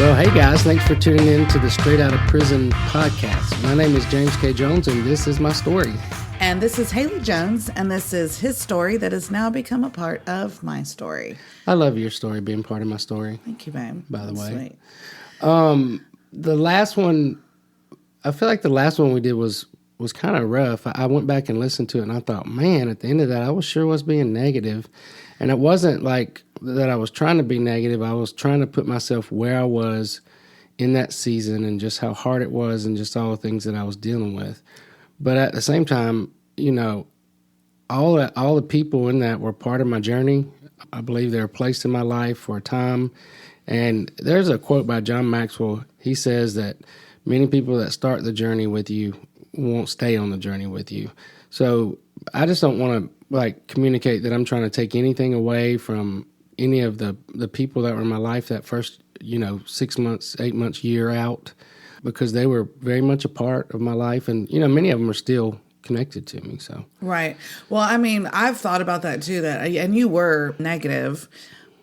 Well, hey guys, thanks for tuning in to the Straight Outta Prison podcast. My name is James K. Jones, and this is my story. And this is Haley Jones, and this is his story that has now become a part of my story. I love your story being part of my story. Thank you, babe. By the way. Sweet. The last one, I feel like the last one we did was kind of rough. I went back and listened to it, and I thought, man, at the end of that, I was being negative. And it wasn't like that I was trying to be negative. I was trying to put myself where I was in that season and just how hard it was and just all the things that I was dealing with. But at the same time, you know, all the people in that were part of my journey. I believe they were placed in my life for a time. And there's a quote by John Maxwell. He says that many people that start the journey with you won't stay on the journey with you. So I just don't want to communicate that I'm trying to take anything away from any of the people that were in my life that first, 6 months, 8 months, year out, because they were very much a part of my life. And, many of them are still connected to me. So Right. Well, I mean, I've thought about that too, and you were negative,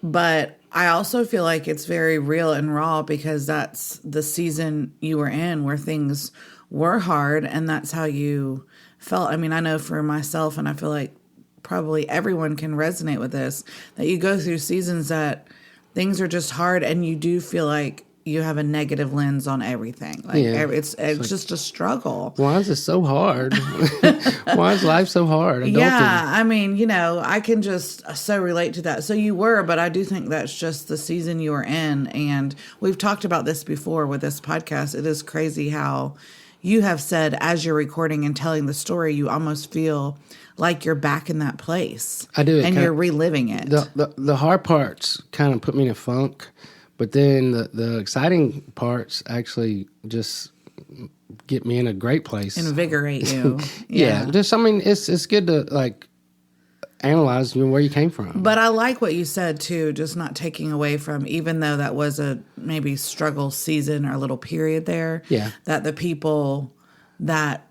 but I also feel like it's very real and raw because that's the season you were in where things were hard and that's how you felt. I mean, I know for myself, and I feel like probably everyone can resonate with this, that you go through seasons that things are just hard and you do feel like you have a negative lens on everything. It's just a struggle. Why is it so hard? Why is life so hard? Yeah, I mean, I can just so relate to that. So you were, but I do think that's just the season you were in. And we've talked about this before with this podcast. It is crazy how you have said as you're recording and telling the story, you almost feel like you're back in that place. I do. And you're reliving it. The hard parts kind of put me in a funk, but then the exciting parts actually just get me in a great place. Invigorate you. Yeah. It's good to analyze where you came from. But I like what you said too, just not taking away from, even though that was a maybe struggle season or a little period there. Yeah. That the people that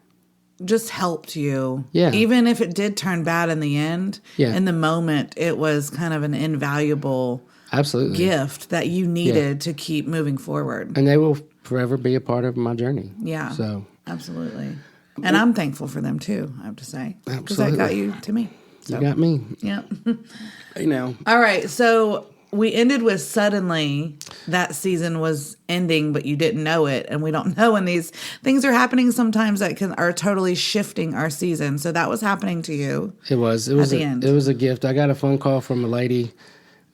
just helped you. Yeah. Even if it did turn bad in the end. Yeah. In the moment, it was kind of an invaluable absolutely gift that you needed to keep moving forward. And they will forever be a part of my journey. Yeah. So absolutely. And I'm thankful for them too, I have to say. Absolutely. Because that got you to me. So. You got me. Yep. All right. So we ended with suddenly that season was ending, but you didn't know it. And we don't know when these things are happening sometimes that are totally shifting our season. So that was happening to you. It was the end. It was a gift. I got a phone call from a lady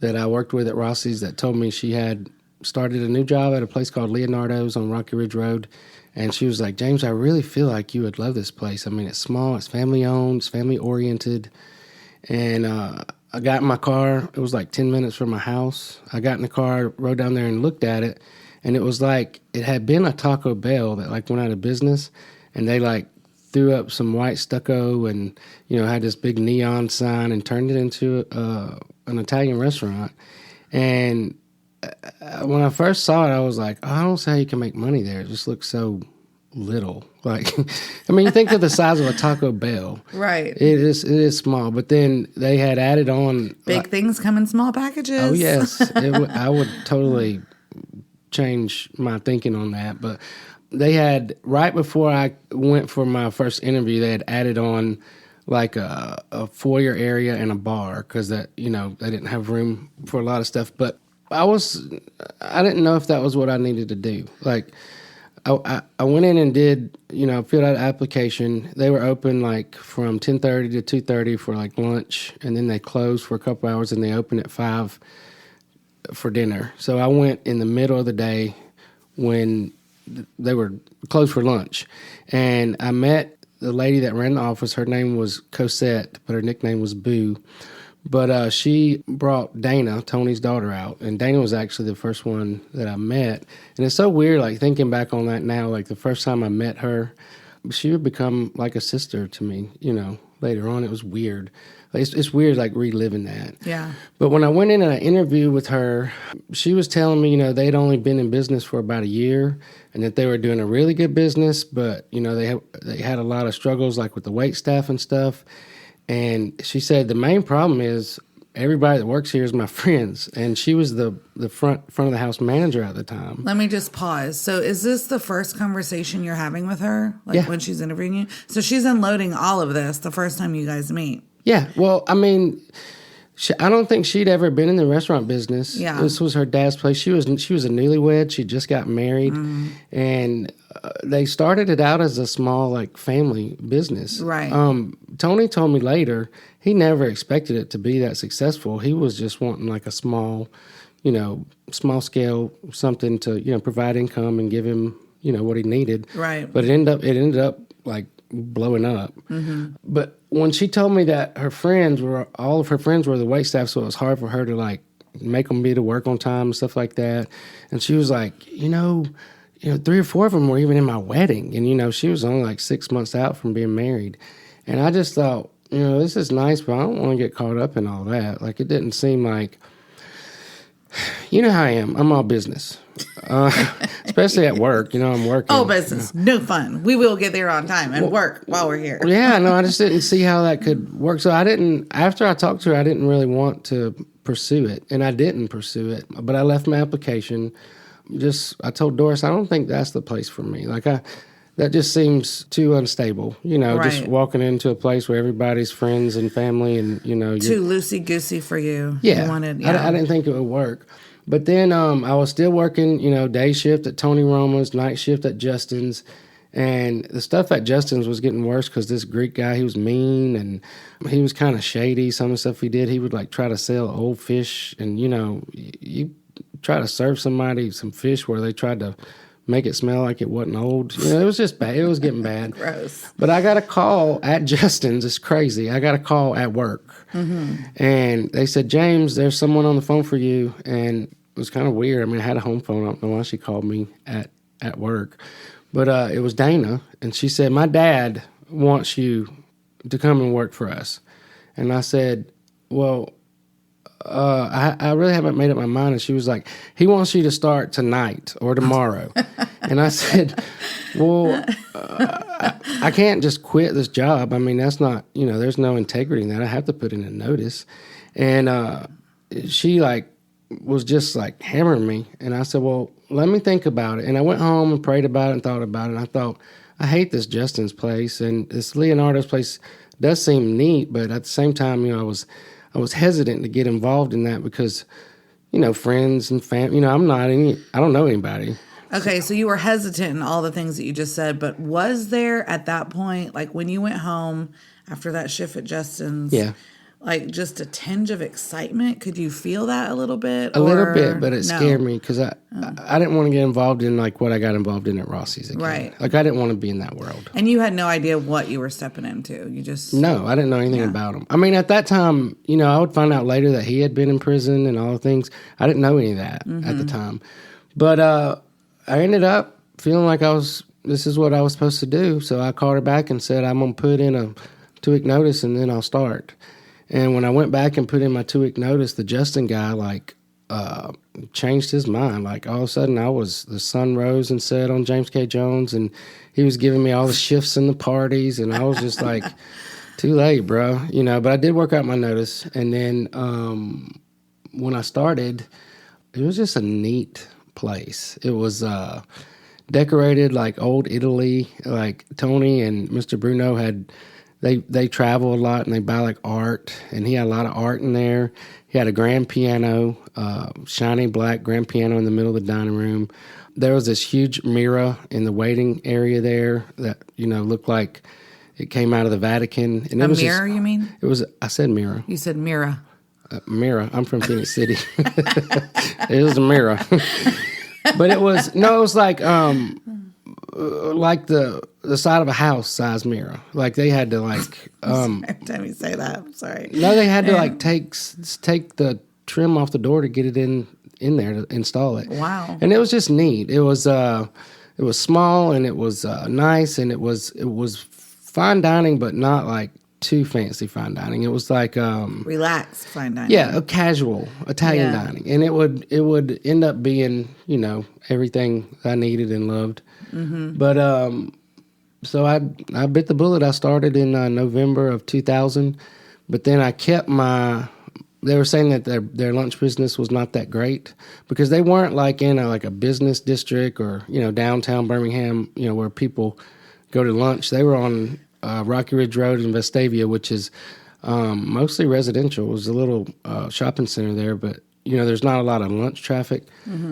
that I worked with at Rossi's that told me she had started a new job at a place called Leonardo's on Rocky Ridge Road. And she was like, James, I really feel like you would love this place. I mean, it's small, it's family owned, it's family oriented. And I got in my car. It was like 10 minutes from my house. I got in the car, rode down there and looked at it. And it was like it had been a Taco Bell that went out of business. And they threw up some white stucco and, had this big neon sign and turned it into an Italian restaurant. And when I first saw it, I was like, I don't see how you can make money there. It just looks so little. You think of the size of a Taco Bell. Right. It is small. But then they had added on. Big things come in small packages. Oh, yes. I would totally change my thinking on that. But they had, right before I went for my first interview, they had added on a foyer area and a bar because they didn't have room for a lot of stuff. But I didn't know if that was what I needed to do. I went in and did, filled out an application. They were open from 10:30 to 2:30 for lunch, and then they closed for a couple hours, and they opened at 5 for dinner. So I went in the middle of the day when they were closed for lunch, and I met the lady that ran the office. Her name was Cosette, but her nickname was Boo. But she brought Dana, Tony's daughter, out. And Dana was actually the first one that I met. And it's so weird, thinking back on that now, the first time I met her, she would become like a sister to me, later on. It was weird. It's weird, reliving that. Yeah. But when I went in and I interviewed with her, she was telling me, they'd only been in business for about a year and that they were doing a really good business. But, they had a lot of struggles, with the wait staff and stuff. And she said the main problem is everybody that works here is my friends. And she was the front of the house manager at the time. Let me just pause. So is this the first conversation you're having with her? Like Yeah. when she's interviewing you? So she's unloading all of this the first time you guys meet. Yeah. Well, I mean, I don't think she'd ever been in the restaurant business. Yeah. This was her dad's place. She was a newlywed. She just got married. And they started it out as a small, like, family business. Right. Tony told me later he never expected it to be that successful. He was just wanting, like, a small scale something to, provide income and give him, what he needed. Right. But it ended up like blowing up. But when she told me that all of her friends were the waitstaff, so it was hard for her to like make them be to work on time and stuff like that. And she was like, 3 or 4 of them were even in my wedding. And, she was only like 6 months out from being married. And I just thought, this is nice, but I don't want to get caught up in all that. Like, it didn't seem like, you know how I am. I'm all business. Especially at work. I'm working. Oh, business. No fun. We will get there on time and work while we're here. Yeah, no, I just didn't see how that could work. So after I talked to her, I didn't really want to pursue it. And I didn't pursue it. But I left my application. I told Doris, I don't think that's the place for me. Like, that just seems too unstable. Right. Just walking into a place where everybody's friends and family and, too loosey-goosey for you. Yeah. You wanted, I didn't think it would work. But then I was still working, day shift at Tony Roma's, night shift at Justin's. And the stuff at Justin's was getting worse because this Greek guy, he was mean and he was kind of shady. Some of the stuff he did, he would like try to sell old fish. And, you try to serve somebody some fish where they tried to make it smell like it wasn't old. It was just bad. It was getting bad. Gross. But I got a call at Justin's. It's crazy. I got a call at work. And they said, James, there's someone on the phone for you. And it was kind of weird. I mean, I had a home phone. I don't know why she called me at work. But it was Dana. And she said, my dad wants you to come and work for us. And I said, well, I really haven't made up my mind. And she was like, he wants you to start tonight or tomorrow. And I said, well, I can't just quit this job. I mean, that's not, there's no integrity in that. I have to put in a notice. And she was just like hammering me. And I said, well, let me think about it. And I went home and prayed about it and thought about it. And I thought, I hate this Justin's place. And this Leonardo's place does seem neat. But at the same time, I was hesitant to get involved in that because, friends and family, I don't know anybody. Okay, so you were hesitant in all the things that you just said, but was there at that point, like when you went home after that shift at Justin's, like just a tinge of excitement? Could you feel that a little bit? A little bit, but it scared me because I didn't want to get involved in like what I got involved in at Rossi's again. Right. Like I didn't want to be in that world. And you had no idea what you were stepping into. You just... No, I didn't know anything about him. I mean, at that time, I would find out later that he had been in prison and all the things. I didn't know any of that at the time. But I ended up feeling like this is what I was supposed to do. So I called her back and said, I'm going to put in a 2-week notice and then I'll start. And when I went back and put in my 2-week notice, the Justin guy, changed his mind. Like, all of a sudden, the sun rose and set on James K. Jones, and he was giving me all the shifts and the parties, and I was just like, too late, bro. But I did work out my notice. And then when I started, it was just a neat place. It was decorated like old Italy. Like Tony and Mr. Bruno they travel a lot and they buy like art, and he had a lot of art in there. He had a grand piano, shiny black grand piano in the middle of the dining room. There was this huge mirror in the waiting area there that, looked like it came out of the Vatican. And a mirror, you mean? I said mirror. You said mirror. Mirror. I'm from Phoenix City. It was a mirror. But it was like the side of a house size mirror. Like they had to every time you say that, I'm sorry. No, they had to take the trim off the door to get it in there to install it. Wow. And it was just neat. It was small and it was nice, and it was fine dining, but not like too fancy fine dining. It was like relaxed fine dining. Yeah, a casual Italian dining, and it would end up being everything I needed and loved. But so I bit the bullet. I started in November of 2000, but then I kept my they were saying that their lunch business was not that great because they weren't like in a business district or, downtown Birmingham, where people go to lunch. They were on Rocky Ridge Road in Vestavia, which is mostly residential. It was a little shopping center there, but, there's not a lot of lunch traffic.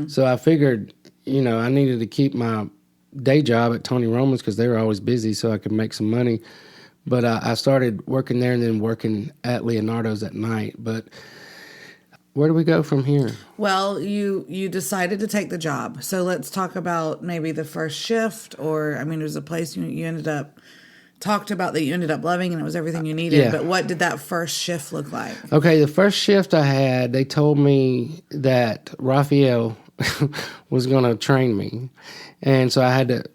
So I figured, I needed to keep my day job at Tony Roma's because they were always busy so I could make some money. But I started working there and then working at Leonardo's at night. But where do we go from here? Well, you decided to take the job. So let's talk about maybe the first shift, or, it was a place you ended up, talked about that you ended up loving and it was everything you needed. Yeah. But what did that first shift look like? Okay, the first shift I had, they told me that Raphael was going to train me. And so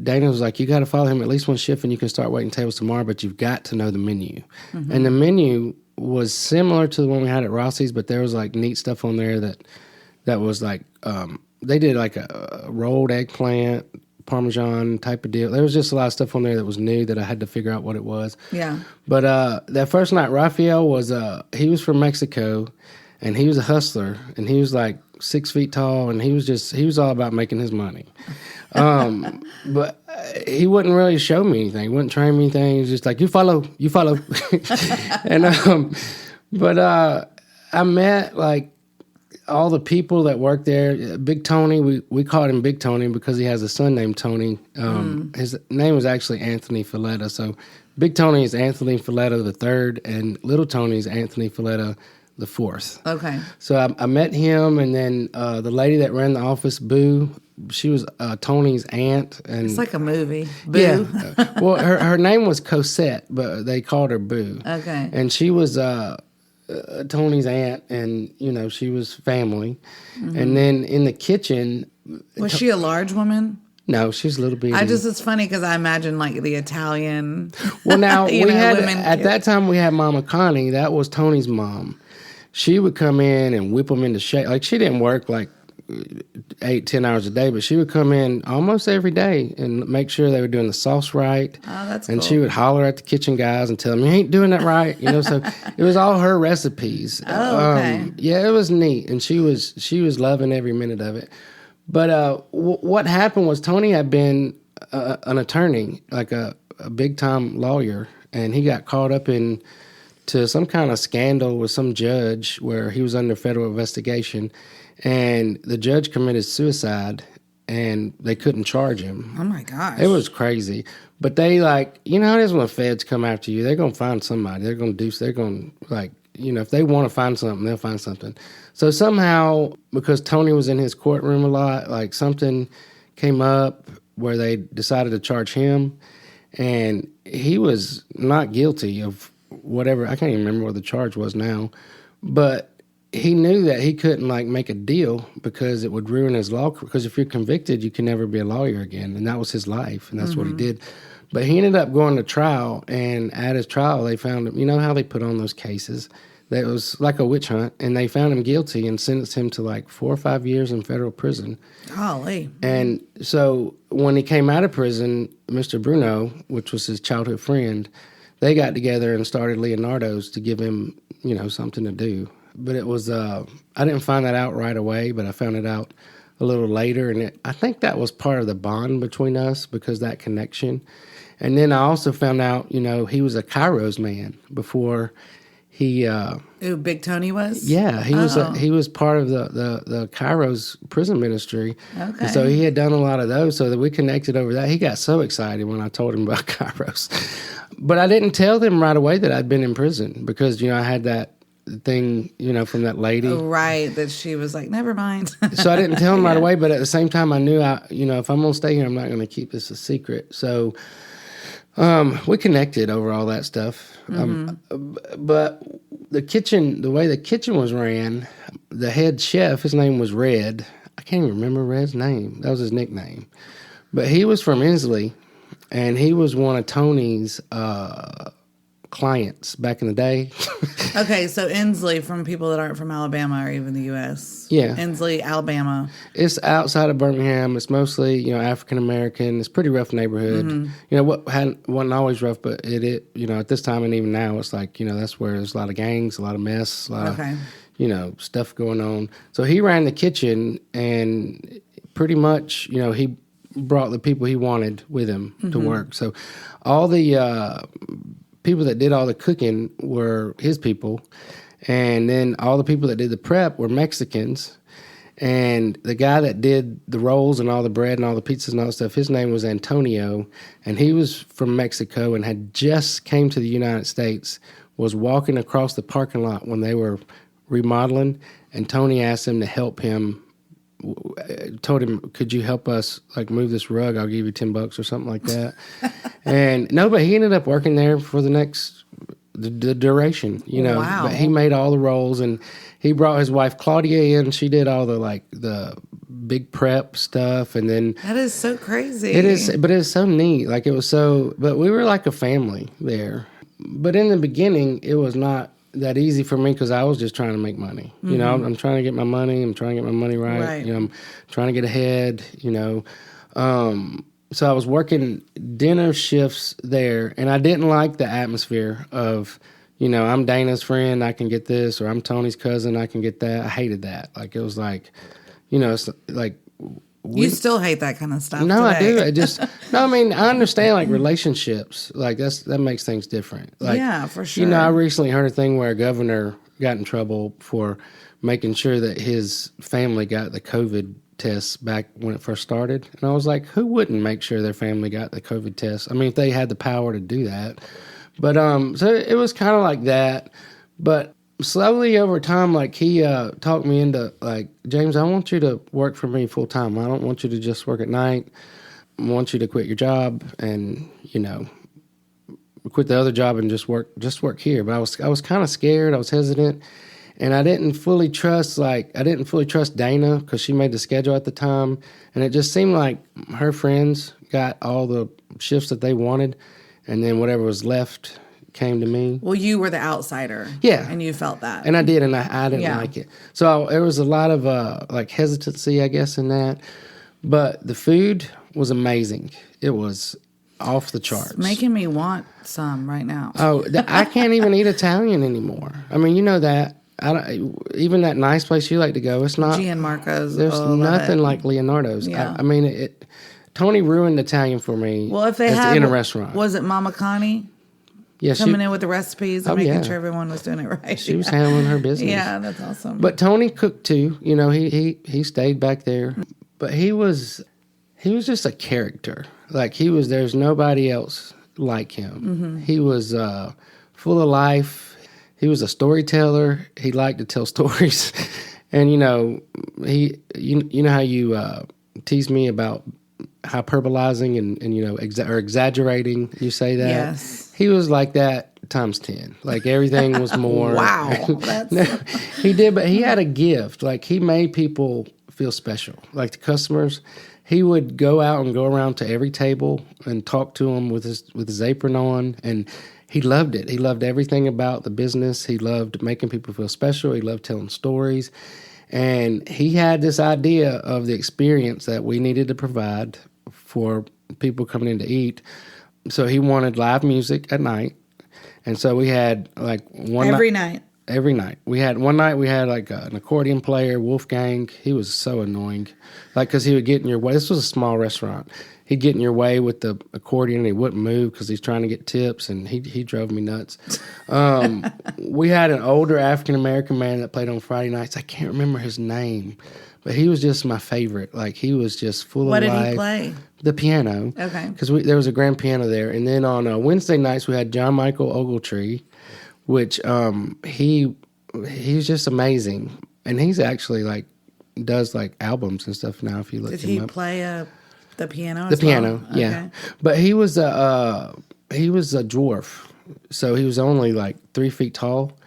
Dana was like, you got to follow him at least one shift and you can start waiting tables tomorrow, but you've got to know the menu. And the menu was similar to the one we had at Rossi's, but there was like neat stuff on there that was like, they did like a rolled eggplant, Parmesan type of deal. There was just a lot of stuff on there that was new that I had to figure out what it was. Yeah. But that first night, Raphael he was from Mexico and he was a hustler and he was like 6 feet tall and he was all about making his money. But he wouldn't really show me anything. He wouldn't train me anything. He was just like, you follow. And, but I met like all the people that worked there. Big Tony, we called him Big Tony because he has a son named Tony. His name was actually Anthony Filletta. So Big Tony is Anthony Filletta the third, and Little Tony is Anthony Filletta the fourth. Okay. So I met him, and then the lady that ran the office, Boo, she was Tony's aunt. And it's like a movie. Boo. Yeah. Well, her name was Cosette, but they called her Boo. Okay. And she was Tony's aunt, and, she was family. And then in the kitchen... Was she a large woman? No, she's a little bit. It's funny because I imagine like the Italian... Well, now, at that time we had Mama Connie. That was Tony's mom. She would come in and whip them into shape. Like, she didn't work like 8-10 hours a day, but she would come in almost every day and make sure they were doing the sauce right. Oh, that's and cool. She would holler at the kitchen guys and tell them, you ain't doing that right. So it was all her recipes. Oh, okay. Yeah, it was neat, and she was loving every minute of it. But what happened was Tony had been an attorney, like a big-time lawyer, and he got caught up to some kind of scandal with some judge where he was under federal investigation, and the judge committed suicide, and they couldn't charge him. Oh, my gosh. It was crazy. But they, like, how it is when feds come after you. They're going to find somebody. They're going to, like, if they want to find something, they'll find something. So somehow, because Tony was in his courtroom a lot, like, something came up where they decided to charge him, and he was not guilty of whatever. I can't even remember what the charge was now, but he knew that he couldn't like make a deal because it would ruin his law. Because if you're convicted, you can never be a lawyer again, and that was his life, and that's what he did. But he ended up going to trial, and at his trial, they found him. You know how they put on those cases? That was like a witch hunt, and they found him guilty and sentenced him to like 4 or 5 years in federal prison. Golly. And so when he came out of prison, Mr. Bruno, which was his childhood friend, they got together and started Leonardo's to give him, something to do. But it was, I didn't find that out right away, but I found it out a little later. And I think that was part of the bond between us because that connection. And then I also found out, he was a Kairos man before he... Who Big Tony was? Yeah, he was part of the Kairos prison ministry. Okay. And so he had done a lot of those, so that we connected over that. He got so excited when I told him about Kairos. But I didn't tell them right away that I'd been in prison because, I had that thing, from that lady. Oh, right, that she was like, never mind. So I didn't tell him right away, but at the same time I knew if I'm going to stay here, I'm not going to keep this a secret. So we connected over all that stuff. But the way the kitchen was ran, the head chef, his name was Red. I can't even remember Red's name. That was his nickname. But he was from Inslee, and he was one of Tony's clients back in the day. Okay, so Inslee, from people that aren't from Alabama or even the U.S. Yeah. Inslee, Alabama. It's outside of Birmingham. It's mostly, African-American. It's a pretty rough neighborhood. Wasn't always rough, but it at this time and even now, it's like, that's where there's a lot of gangs, a lot of mess, a lot of stuff going on. So he ran the kitchen, and pretty much, he brought the people he wanted with him to work. So all the people that did all the cooking were his people, and then all the people that did the prep were Mexicans. And the guy that did the rolls and all the bread and all the pizzas and all that stuff, his name was Antonio, and he was from Mexico and had just came to the United States, was walking across the parking lot when they were remodeling, and Tony asked him to help him, told him, could you help us move this rug? I'll give you $10 or something like that. And no, but he ended up working there for the duration, Wow. But he made all the rolls, and he brought his wife Claudia in. She did all the big prep stuff, and then That is so crazy. it is, but it's so neat. It was so, but we were like a family there. But in the beginning, it was not that easy for me because I was just trying to make money. I'm trying to get my money. I'm trying to get my money right. I'm trying to get ahead. So I was working dinner shifts there, and I didn't like the atmosphere of, I'm Dana's friend, I can get this, or I'm Tony's cousin, I can get that. I hated that. It was it's like... You still hate that kind of stuff No, today. I do. I understand relationships. That makes things different. Yeah, for sure. I recently heard a thing where a governor got in trouble for making sure that his family got the COVID tests back when it first started. And I was like, who wouldn't make sure their family got the COVID test? If they had the power to do that. But so it was kind of like that. But slowly over time, he talked me into, James, I want you to work for me full time. I don't want you to just work at night. I want you to quit your job and, quit the other job and just work here. But I was kind of scared. I was hesitant. And I didn't fully trust Dana because she made the schedule at the time. And it just seemed like her friends got all the shifts that they wanted. And then whatever was left came to me. Well, you were the outsider. Yeah. And you felt that. And I did, and I didn't like it. So there was a lot of hesitancy, I guess, in that. But the food was amazing. It was off the charts. It's making me want some right now. Oh, I can't even eat Italian anymore. You know that. Even that nice place you like to go, it's not. Gianmarco's. There's nothing like Leonardo's. Yeah. Tony ruined Italian for me. Well, if they had in a restaurant, was it Mama Connie? Yeah, coming in with the recipes and making sure everyone was doing it right. She was handling her business. Yeah, that's awesome. But Tony cooked too. He stayed back there, but he was just a character. There's nobody else like him. Mm-hmm. He was full of life. He was a storyteller. He liked to tell stories, and you know how you tease me about hyperbolizing and or exaggerating. You say that. Yes. He was like that times 10. Everything was more. Wow. No, he did, but he had a gift. He made people feel special. The customers, he would go out and go around to every table and talk to them with his apron on, and he loved it. He loved everything about the business. He loved making people feel special. He loved telling stories. And he had this idea of the experience that we needed to provide for people coming in to eat. So he wanted live music at night. And so we had every night. Every night. One night we had an accordion player, Wolfgang. He was so annoying. Because he would get in your way. This was a small restaurant. He'd get in your way with the accordion and he wouldn't move because he's trying to get tips, and he drove me nuts. We had an older African-American man that played on Friday nights. I can't remember his name, but he was just my favorite. He was just full of life. What did he play? The piano. Okay. Because there was a grand piano there. And then on Wednesday nights we had John Michael Ogletree, which he's just amazing. And he's actually does albums and stuff now if you look him up. Did he play the piano? The piano, well? yeah. Okay. But he was a dwarf, so he was only 3 feet tall.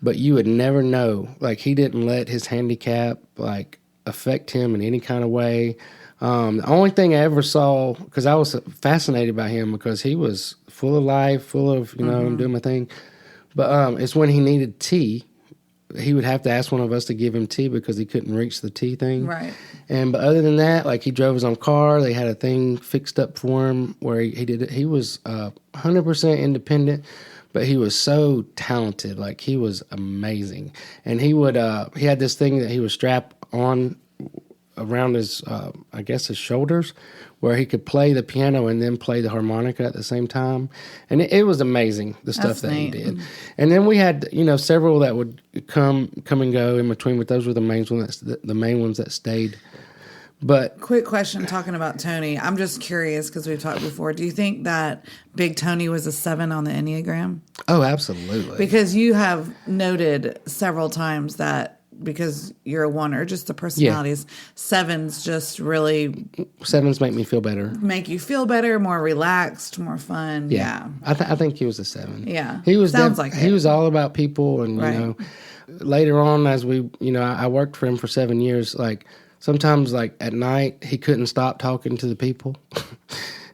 But you would never know. He didn't let his handicap affect him in any kind of way. The only thing I ever saw, because I was fascinated by him because he was full of life, full of I'm doing my thing. But it's when he needed tea. He would have to ask one of us to give him tea because he couldn't reach the tea thing. Right. But other than that, he drove his own car. They had a thing fixed up for him where he did it. He was 100% independent. but he was so talented. Like, he was amazing. And he had this thing that he would strap on around his, I guess his shoulders, where he could play the piano and then play the harmonica at the same time. And it was amazing, the stuff that he did. And then we had, several that would come and go in between, but those were the main ones that stayed. But quick question, talking about Tony, I'm just curious because we've talked before. Do you think that Big Tony was a 7 on the Enneagram? Oh, absolutely. Because you have noted several times that because you're a 1 or just the personalities, 7s just really 7s make me feel better. Make you feel better, more relaxed, more fun. Yeah. I think he was a 7. Yeah. He was Sounds like he was all about people, and right. Later on as we I worked for him for 7 years, like sometimes like at night he couldn't stop talking to the people.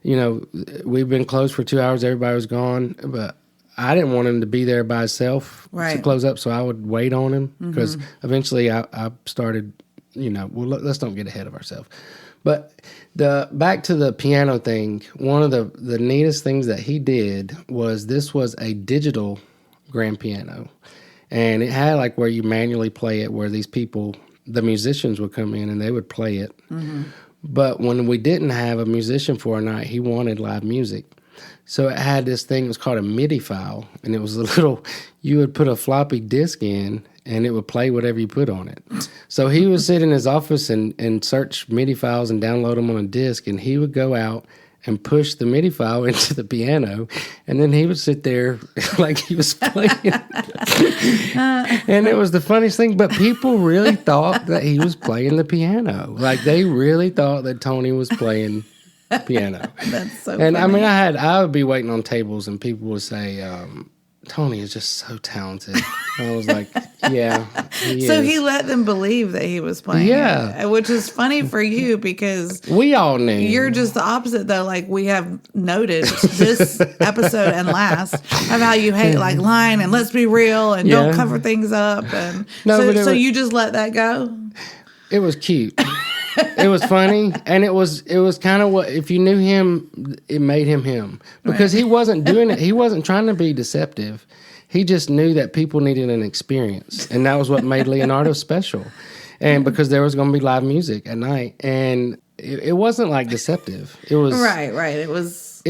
We've been closed for 2 hours, everybody was gone, but I didn't want him to be there by himself to close up, so I would wait on him because eventually I started, let's don't get ahead of ourselves. But back to the piano thing, one of the neatest things that he did was this was a digital grand piano. And it had like where you manually play it, where these people, the musicians would come in and they would play it. Mm-hmm. But when we didn't have a musician for a night, he wanted live music. So it had this thing, it was called a MIDI file, and it was you would put a floppy disk in, and it would play whatever you put on it. So he would sit in his office and search MIDI files and download them on a disk, and he would go out and push the MIDI file into the piano, and then he would sit there like he was playing. And it was the funniest thing, but people really thought that he was playing the piano. Like, they really thought that Tony was playing piano. That's so and funny. I mean, I would be waiting on tables and people would say, Tony is just so talented. I was like, yeah, he so is. he let them believe that he was playing it, which is funny for you because we all knew. You're just the opposite, though. Like, we have noted this episode and last of how you hate like lying and let's be real and don't cover things up. And so you just let that go? It was cute. It was funny, and it was kind of what, if you knew him, it made him because he wasn't doing it. He wasn't trying to be deceptive. He just knew that people needed an experience, and that was what made Leonardo special. And because there was going to be live music at night, and it wasn't like deceptive. It was right. It was.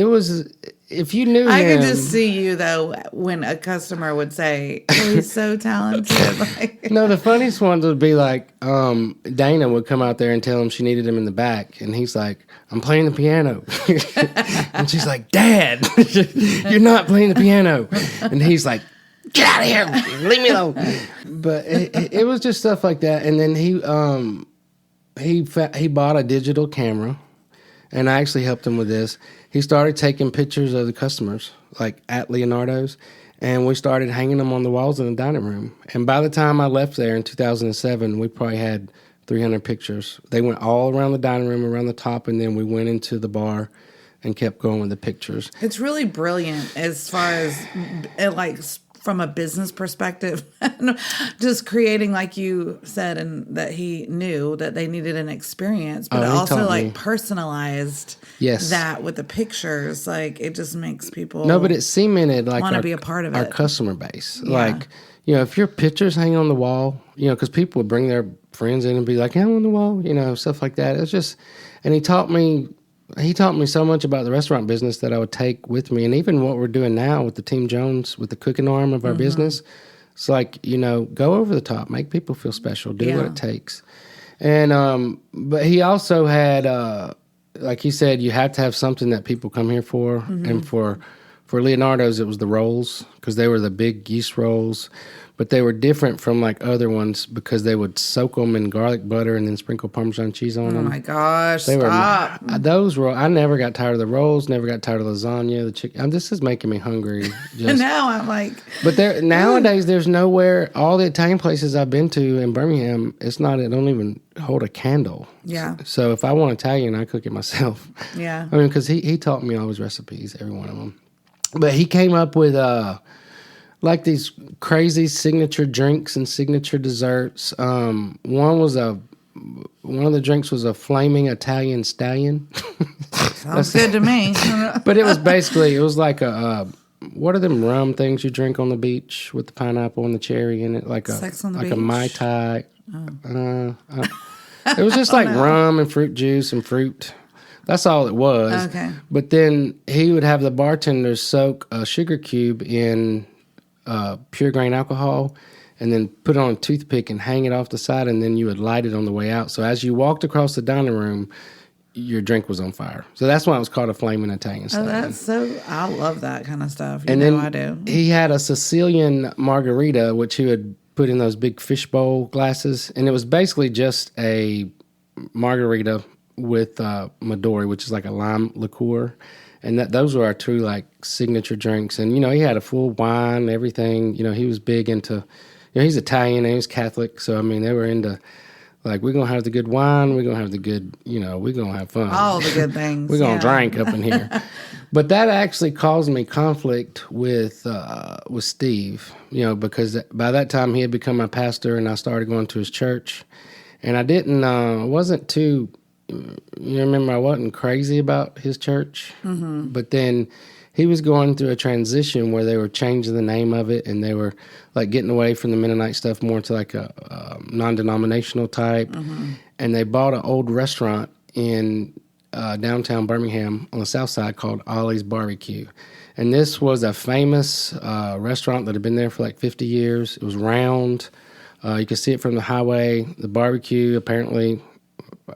If you knew I him, could just see you though when a customer would say, "Oh, he's so talented." Like, no, the funniest ones would be like Dana would come out there and tell him she needed him in the back, and he's like, "I'm playing the piano," and she's like, "Dad, you're not playing the piano," and he's like, "Get out of here, leave me alone." But it was just stuff like that, and then he bought a digital camera. And I actually helped him with this. He started taking pictures of the customers, like at Leonardo's, and we started hanging them on the walls in the dining room. And by the time I left there in 2007, we probably had 300 pictures. They went all around the dining room, around the top, and then we went into the bar and kept going with the pictures. It's really brilliant as far as like from a business perspective, just creating, like you said, and that he knew that they needed an experience, but also like personalized that with the pictures. Like, it just makes people but it cemented like want to be a part of our it. Customer base. Yeah. Like, if your pictures hang on the wall, because people would bring their friends in and be like, "I'm on the wall," stuff like that. It's just, and he taught me so much about the restaurant business that I would take with me. And even what we're doing now with the Team Jones, with the cooking arm of our business, it's like, go over the top, make people feel special, do what it takes. And, but he also had, like he said, you have to have something that people come here for. And for Leonardo's, it was the rolls, because they were the big yeast rolls. But they were different from like other ones because they would soak them in garlic butter and then sprinkle Parmesan cheese on them. Oh my gosh! Stop. Those rolls. I never got tired of the rolls. Never got tired of lasagna. The chicken. This is making me hungry. And now I'm like. But nowadays, there's nowhere. All the Italian places I've been to in Birmingham, it's not. It don't even hold a candle. Yeah. So if I want Italian, I cook it myself. Yeah. I mean, because he taught me all his recipes, every one of them. But he came up with like these crazy signature drinks and signature desserts. One of the drinks was a flaming Italian stallion. Sounds good to me. But it was like a what are them rum things you drink on the beach with the pineapple and the cherry in it, Sex on the like beach? a Mai Tai. It was just like rum and fruit juice and fruit. That's all it was. Okay. But then he would have the bartender soak a sugar cube in pure grain alcohol and then put it on a toothpick and hang it off the side, and then you would light it on the way out. So as you walked across the dining room, your drink was on fire. So that's why it was called a flaming Italian stallion. I love that kind of stuff. And then I do. he had a Sicilian margarita, which he would put in those big fishbowl glasses. And it was basically just a margarita with Midori, which is like a lime liqueur. And those were our two like signature drinks. And, he had a full wine, everything. He was big into, he's Italian and he was Catholic. So, I mean, they were into, like, we're going to have the good wine. We're going to have the good, we're going to have fun. All the good things. We're going to drink up in here. But that actually caused me conflict with Steve, because by that time he had become my pastor and I started going to his church. And I wasn't too, remember, I wasn't crazy about his church. Mm-hmm. But then he was going through a transition where they were changing the name of it and they were like getting away from the Mennonite stuff more to like a non-denominational type. Mm-hmm. And they bought an old restaurant in downtown Birmingham on the south side called Ollie's Barbecue. And this was a famous restaurant that had been there for like 50 years. It was round. You could see it from the highway. The barbecue, apparently,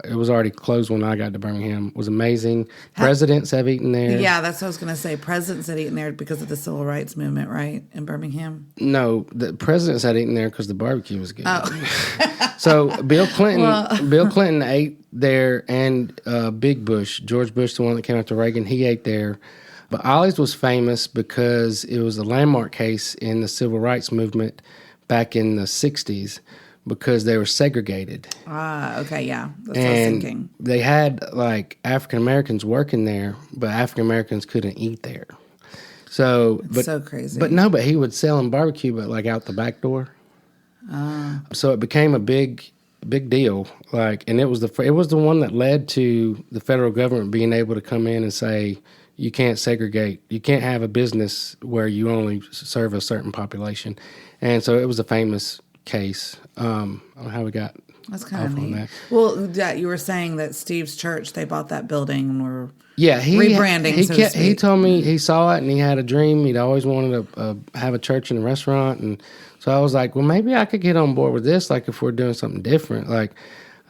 it was already closed when I got to Birmingham. It was amazing. Presidents have eaten there. Yeah, that's what I was going to say. Presidents had eaten there because of the civil rights movement, right, in Birmingham? No, the presidents had eaten there because the barbecue was good. Oh. So Bill Clinton ate there, and George Bush, the one that came after Reagan, he ate there. But Ollie's was famous because it was a landmark case in the civil rights movement back in the 60s. Because they were segregated. Okay, yeah. That's what I was thinking. They had, like, African-Americans working there, but African-Americans couldn't eat there. So, so crazy. But he would sell them barbecue, but, like, out the back door. So it became a big deal. Like, and it was the one that led to the federal government being able to come in and say, you can't segregate. You can't have a business where you only serve a certain population. And so it was a famous case. I don't know how we got That's kind of off neat. on that. Well, you were saying that Steve's church, they bought that building and were rebranding. He He told me he saw it and he had a dream. He'd always wanted to have a church and a restaurant, and so I was like, well, maybe I could get on board with this. Like, if we're doing something different, like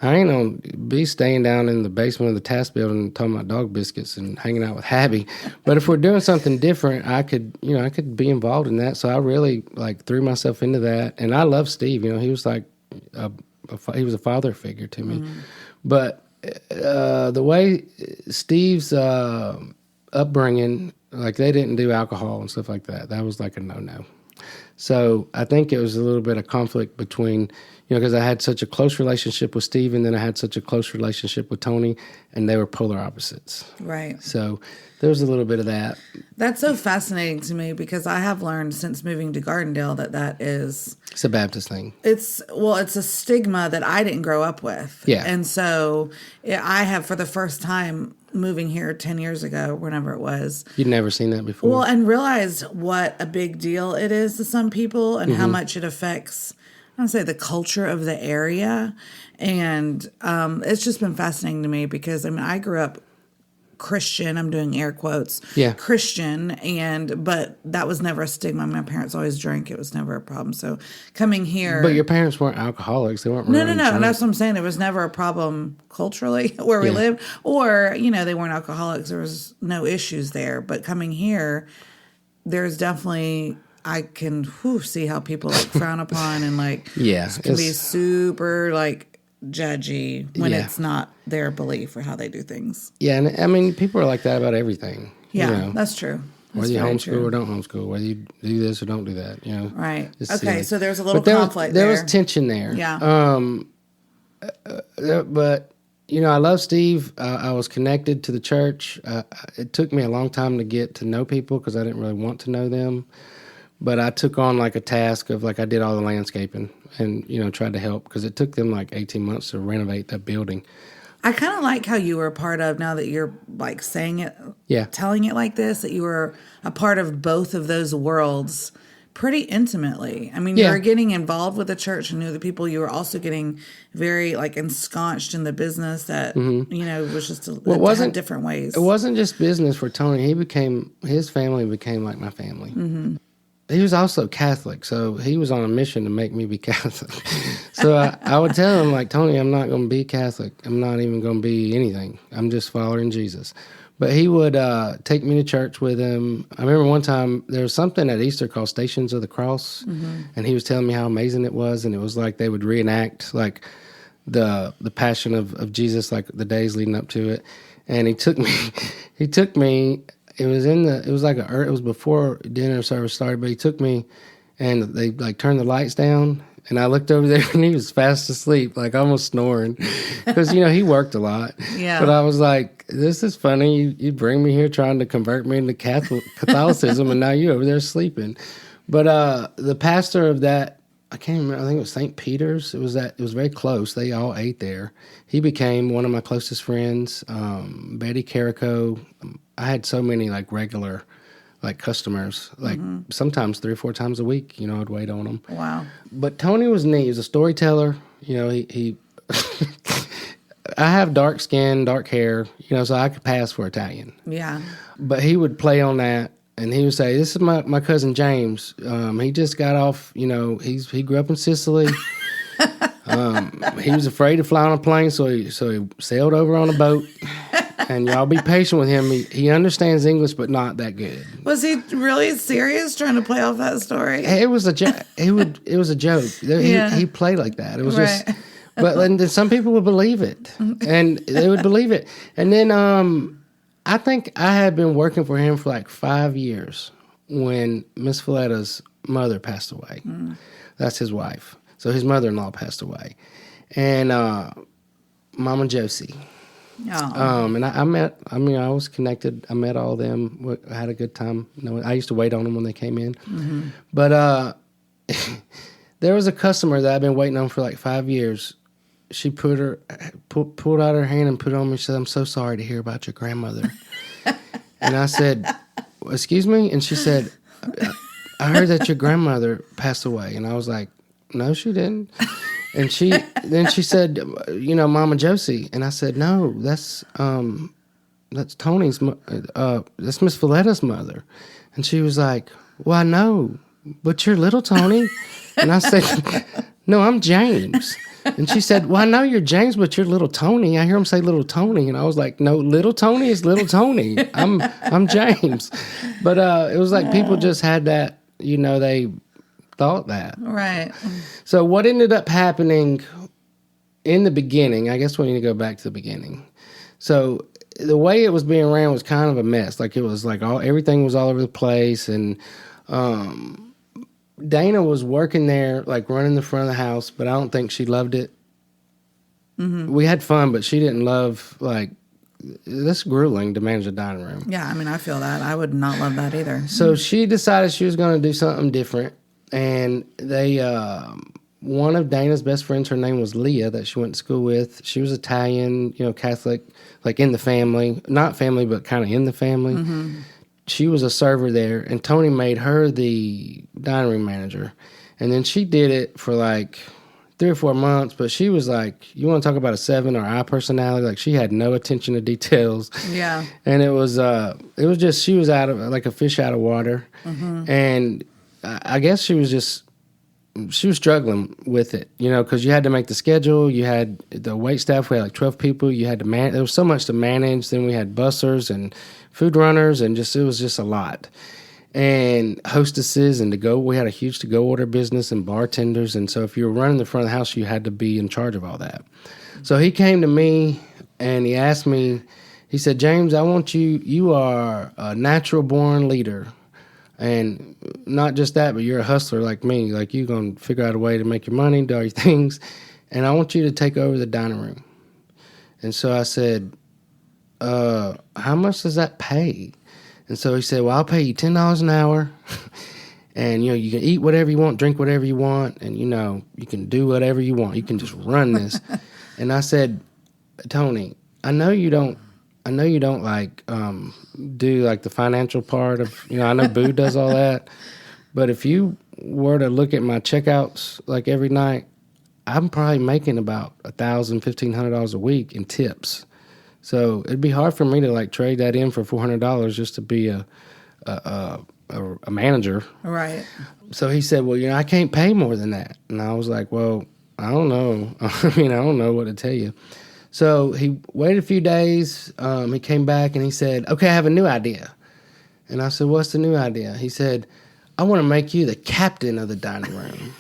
I ain't gonna be staying down in the basement of the Task Building talking about dog biscuits and hanging out with Habby. But if we're doing something different, I could be involved in that. So I really like threw myself into that. And I love Steve. He was like he was a father figure to me. Mm-hmm. But the way Steve's upbringing, like they didn't do alcohol and stuff like that. That was like a no-no. So I think it was a little bit of conflict between, because I had such a close relationship with Steve and then I had such a close relationship with Tony, and they were polar opposites. Right. So there was a little bit of that. That's so fascinating to me because I have learned since moving to Gardendale that is... It's a Baptist thing. It's a stigma that I didn't grow up with. Yeah. And so I have, for the first time, moving here 10 years ago, whenever it was. You'd never seen that before? Well, and realized what a big deal it is to some people and how much it affects, I don't say the culture of the area. And it's just been fascinating to me because, I grew up Christian, I'm doing air quotes, Christian, but that was never a stigma. My parents always drank. It was never a problem. So coming here... But your parents weren't alcoholics. They weren't No. And that's what I'm saying. It was never a problem culturally where we lived. Or, they weren't alcoholics. There was no issues there. But coming here, there's definitely... I can see how people frown upon and can be super judgy when it's not their belief or how they do things. Yeah, and people are like that about everything. Yeah, that's true. Whether you homeschool or don't homeschool, whether you do this or don't do that, Right. Okay, silly. So there's a little conflict there. There was tension there. Yeah. But, I love Steve. I was connected to the church. It took me a long time to get to know people because I didn't really want to know them. But I took on a task of I did all the landscaping and, tried to help because it took them 18 months to renovate that building. I kind of like how you were a part of, now that you're like saying it, Yeah. telling it like this, that you were a part of both of those worlds pretty intimately. I mean, you Yeah. were getting involved with the church and knew the people. You were also getting very like ensconced in the business that, was just Well, it had wasn't different ways. It wasn't just business for Tony. His family became like my family. Mm-hmm. He was also Catholic, so he was on a mission to make me be Catholic. So I would tell him, like, Tony, I'm not going to be Catholic. I'm not even going to be anything. I'm just following Jesus. But he would take me to church with him. I remember one time there was something at Easter called Stations of the Cross, and he was telling me how amazing it was, and it was like they would reenact like the passion of Jesus, like the days leading up to it. And he took me. It was before dinner service started, but he took me, and they like turned the lights down, and I looked over there, and he was fast asleep, like almost snoring, because he worked a lot. Yeah. But I was like, this is funny. You bring me here trying to convert me into Catholicism, and now you're over there sleeping. But the pastor of that, I can't remember. I think it was St. Peter's. It was very close. They all ate there. He became one of my closest friends. Betty Carico. I had so many like regular, like customers. Like sometimes 3 or 4 times a week. I'd wait on them. Wow. But Tony was neat. He was a storyteller. He I have dark skin, dark hair. So I could pass for Italian. Yeah. But he would play on that. And he would say, "This is my cousin James. He just got off. He grew up in Sicily. He was afraid to fly on a plane, so he sailed over on a boat. And y'all be patient with him. He understands English, but not that good." Was he really serious trying to play off that story? It was a it was a joke. He played like that. It was Right. just. But then some people would believe it, and they would believe it. And then I think I had been working for him for like 5 years when Miss Folletta's mother passed away. That's his wife. So his mother-in-law passed away. And Mama Josie. Oh. And I was connected. I met all of them. I had a good time. I used to wait on them when they came in. Mm-hmm. But there was a customer that I've been waiting on for like 5 years. She pulled out her hand and put it on me. She said, "I'm so sorry to hear about your grandmother." And I said, "Excuse me?" And she said, "I heard that your grandmother passed away." And I was like, "No, she didn't." And then she said, "Mama Josie." And I said, "No, that's Tony's, that's Miss Folletta's mother." And she was like, "Well, I know, but you're little Tony." And I said, "No, I'm James." And she said, "Well, I know you're James, but you're little Tony. I hear him say little Tony." And I was like, "No, little Tony is little Tony. I'm James." But it was like people just had that, they thought that. Right. So what ended up happening in the beginning, I guess we need to go back to the beginning. So the way it was being ran was kind of a mess. Like it was like everything was all over the place. And Dana was working there, like running the front of the house, but I don't think she loved it. Mm-hmm. We had fun, but she didn't love, like, that's grueling to manage a dining room. Yeah, I mean, I feel that. I would not love that either. So she decided she was going to do something different. And they, one of Dana's best friends, her name was Leah, that she went to school with. She was Italian, Catholic, like in the family. Not family, but kind of in the family. Mm-hmm. She was a server there, and Tony made her the dining room manager. And then she did it for like 3 or 4 months, but she was like, you want to talk about a 7 or I personality? Like she had no attention to details. Yeah. And it was just, she was out of, like a fish out of water. Mm-hmm. And I guess she was struggling with it, because you had to make the schedule. You had the wait staff. We had like 12 people. You had to there was so much to manage. Then we had bussers and food runners, and it was just a lot. And hostesses and we had a huge to-go order business and bartenders. And so if you were running the front of the house, you had to be in charge of all that. So he came to me and he asked me, he said, "James, I want you are a natural born leader. And not just that, but you're a hustler like me. Like you're going to figure out a way to make your money, do all your things. And I want you to take over the dining room." And so I said, "How much does that pay?" And so he said, "Well, I'll pay you $10 an hour. And, you can eat whatever you want, drink whatever you want. And, you can do whatever you want. You can just run this." And I said, "Tony, I know you don't. I know you don't like do like the financial part of. I know Boo does all that, but if you were to look at my checkouts like every night, I'm probably making about $1,000, $1,500 a week in tips. So it'd be hard for me to like trade that in for $400 just to be a manager. Right. So he said, well, I can't pay more than that. And I was like, well, I don't know. I don't know what to tell you. So he waited a few days. He came back and he said, okay, I have a new idea. And I said, what's the new idea? He said, I want to make you the captain of the dining room.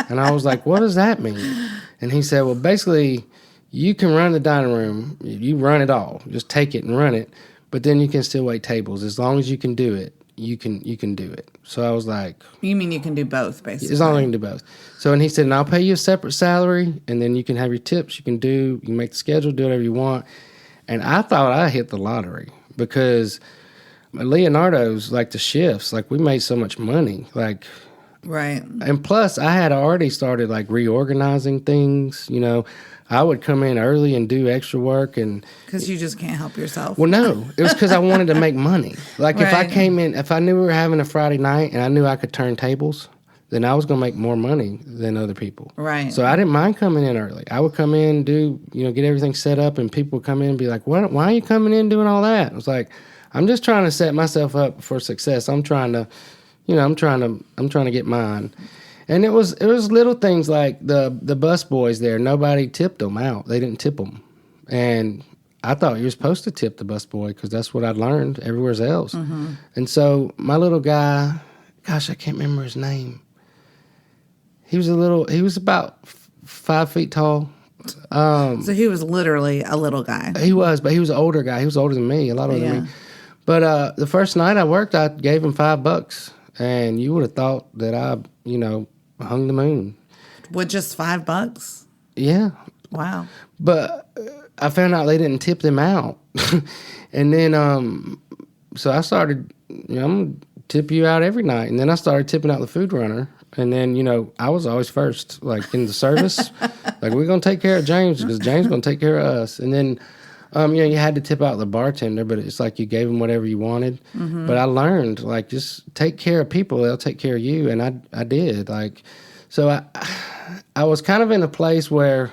And I was like, what does that mean? And he said, well, basically, you can run the dining room. You run it all. Just take it and run it. But then you can still wait tables. As long as you can do it, you can do it. So I was like... You mean you can do both, basically? As long as you can do both. So, and he said, and I'll pay you a separate salary, and then you can have your tips. You can make the schedule, do whatever you want. And I thought I hit the lottery because Leonardo's, like the shifts, like we made so much money. Like... Right. And plus, I had already started like reorganizing things. I would come in early and do extra work, and because you just can't help yourself. Well, no, it was because I wanted to make money. Like if I came in, if I knew we were having a Friday night and I knew I could turn tables, then I was going to make more money than other people. Right. So I didn't mind coming in early. I would come in, get everything set up, and people would come in and be like, "What? Why are you coming in doing all that?" I was like, "I'm just trying to set myself up for success. I'm trying to." I'm trying to get mine. And it was little things like the bus boys there. Nobody tipped them out. They didn't tip them. And I thought you were supposed to tip the bus boy because that's what I'd learned everywhere else. Mm-hmm. And so my little guy, gosh, I can't remember his name. He was about 5 feet tall. So he was literally a little guy. He was, but he was an older guy. He was older than me, a lot older than me. But the first night I worked, I gave him $5. And you would have thought that I, hung the moon. With just $5? Yeah. Wow. But I found out they didn't tip them out. And then, so I started, I'm going to tip you out every night. And then I started tipping out the food runner. And then, I was always first, like in the service. Like, we're going to take care of James because James is going to take care of us. And then, you had to tip out the bartender, but it's like you gave him whatever you wanted. Mm-hmm. But I learned, like, just take care of people. They'll take care of you. And I did. Like, so I was kind of in a place where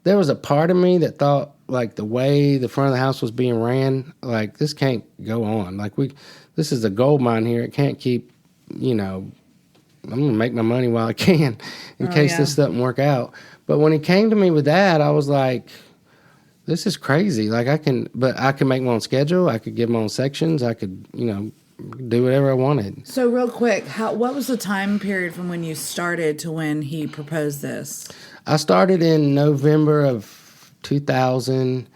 there was a part of me that thought, like, the way the front of the house was being ran, like, this can't go on. Like, this is a gold mine here. It can't keep, I'm going to make my money while I can in case this doesn't work out. But when he came to me with that, I was like... This is crazy. Like I can make my own schedule. I could give my own sections. I could, do whatever I wanted. So real quick, what was the time period from when you started to when he proposed this? I started in November of 2000.